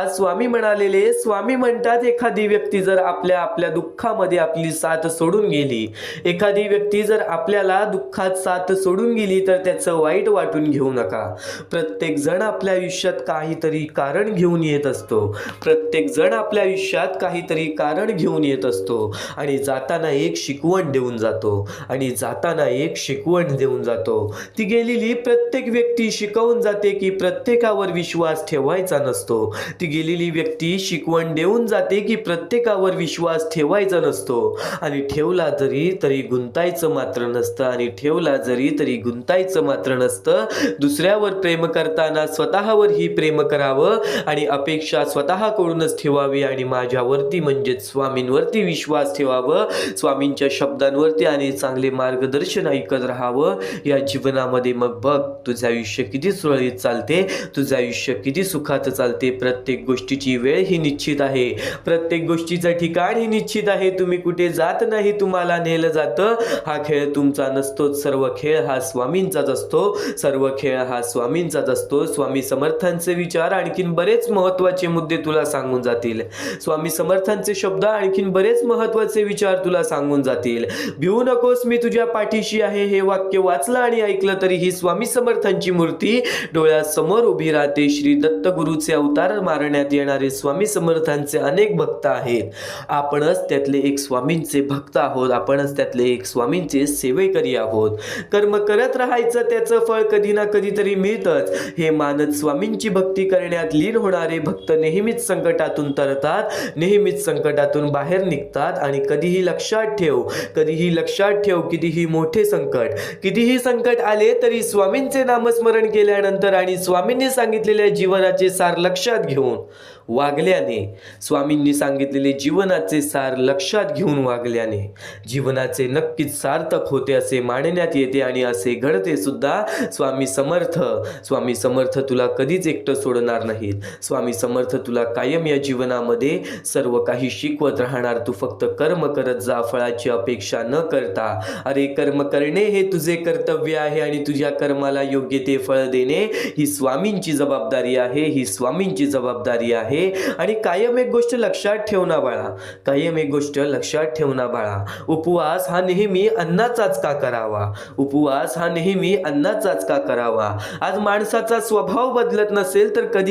स्वामी म्हणालेले, स्वामी म्हणतात एखादी व्यक्ती जर आपल्या दुःखामध्ये आपली साथ सोडून गेली, एखादी व्यक्ती जर आपल्याला दुःखात साथ सोडून गेली तर त्याचं वाईट वाटून घेऊ नका. प्रत्येक जण आपल्या आयुष्यात काहीतरी कारण घेऊन येत असतो. प्रत्येक जण आपल्या आयुष्यात काहीतरी कारण घेऊन येत असतो आणि जाताना एक शिकवण देऊन जातो. ती गेलेली प्रत्येक व्यक्ती शिकवून जाते की प्रत्येकावर विश्वास ठेवायचा नसतो. ती गेलेली व्यक्ती शिकवण देऊन जाते की प्रत्येकावर विश्वास ठेवायचा नसतो आणि ठेवला जरी तरी गुंतायचं मात्र नसतं. दुसऱ्यावर प्रेम करताना स्वतःवरही प्रेम करावं आणि अपेक्षा स्वतःकडूनच ठेवावी आणि माझ्यावरती म्हणजेच स्वामींवरती विश्वास ठेवावं. स्वामींच्या शब्दांवरती आणि चांगले मार्गदर्शन ऐकत राहावं. या जीवनामध्ये मग बघ तुझं आयुष्य किती सुरळीत चालते, तुझं आयुष्य किती सुखात चालते. प्रत्येक गोष्टीची वेळ ही निश्चित आहे. प्रत्येक गोष्टीचं ठिकाण ही निश्चित आहे. तुम्ही कुठे जात नाही, तुम्हाला नेलं जातं. हा खेळ तुमचा नसतो. सर्व खेळ हा स्वामींचाच असतो. स्वामी समर्थांचे विचार आणखीन बरेच महत्त्वाचे मुद्दे तुला सांगून जातील. स्वामी समर्थांचे शब्द आणखीन बरेच महत्त्वाचे विचार तुला सांगून जातील. भिवू नकोस, मी तुझ्या पाठीशी आहे. हे वाक्य वाचलं आणि ऐकलं तरी ही स्वामी समर्थांची मूर्ती डोळ्यासमोर उभी राहते. श्री दत्त गुरुचे अवतार मारण्यात येणारे स्वामी समर्थांचे अनेक भक्त आहेत. आपणच त्यातले एक स्वामींचे भक्त आहोत. आपणच त्यातले एक स्वामींचे सेवेकरी आहोत. कर्म करत राहायचं, त्याचं फळ कधी ना कधीतरी मिळतंच हे मानत स्वामींची भक्ती करण्यात लीन होणारे भक्त नेहमीच संकटातून तरतात, नेहमीच संकटातून बाहेर निघतात. आणि कधीही लक्षात ठेव, कितीही मोठे संकट, कितीही संकट आले तरी स्वामींचे नामस्मरण केल्यानंतर आणि स्वामींनी सांगितलेल्या जीवनाचे सार लक्षात घेऊन वागल्याने, स्वामींनी सांगितलेले जीवनाचे सार लक्षात घेऊन वागल्याने जीवनाचे नक्कीच सार्थक होते असे मानण्यात येते आणि असे घडते सुद्धा. स्वामी समर्थ तुला कधीच एकटं सोडणार नाहीत. स्वामी समर्थ तुला कायम या जीवनामध्ये सर्व काही शिकवत राहणार. तू फक्त कर्म करत जा, फळाची अपेक्षा न करता. अरे कर्म करणे हे तुझे कर्तव्य आहे आणि तुझ्या कर्माला योग्य ते फळ देणे ही स्वामींची जबाबदारी आहे. आणि कायम एक गोष्ट लक्षात ठेव ना बाळा, उपवास हा नेहमी अन्नाचाच का करावा. आज माणसाचा स्वभाव बदलत नसेल तर कधी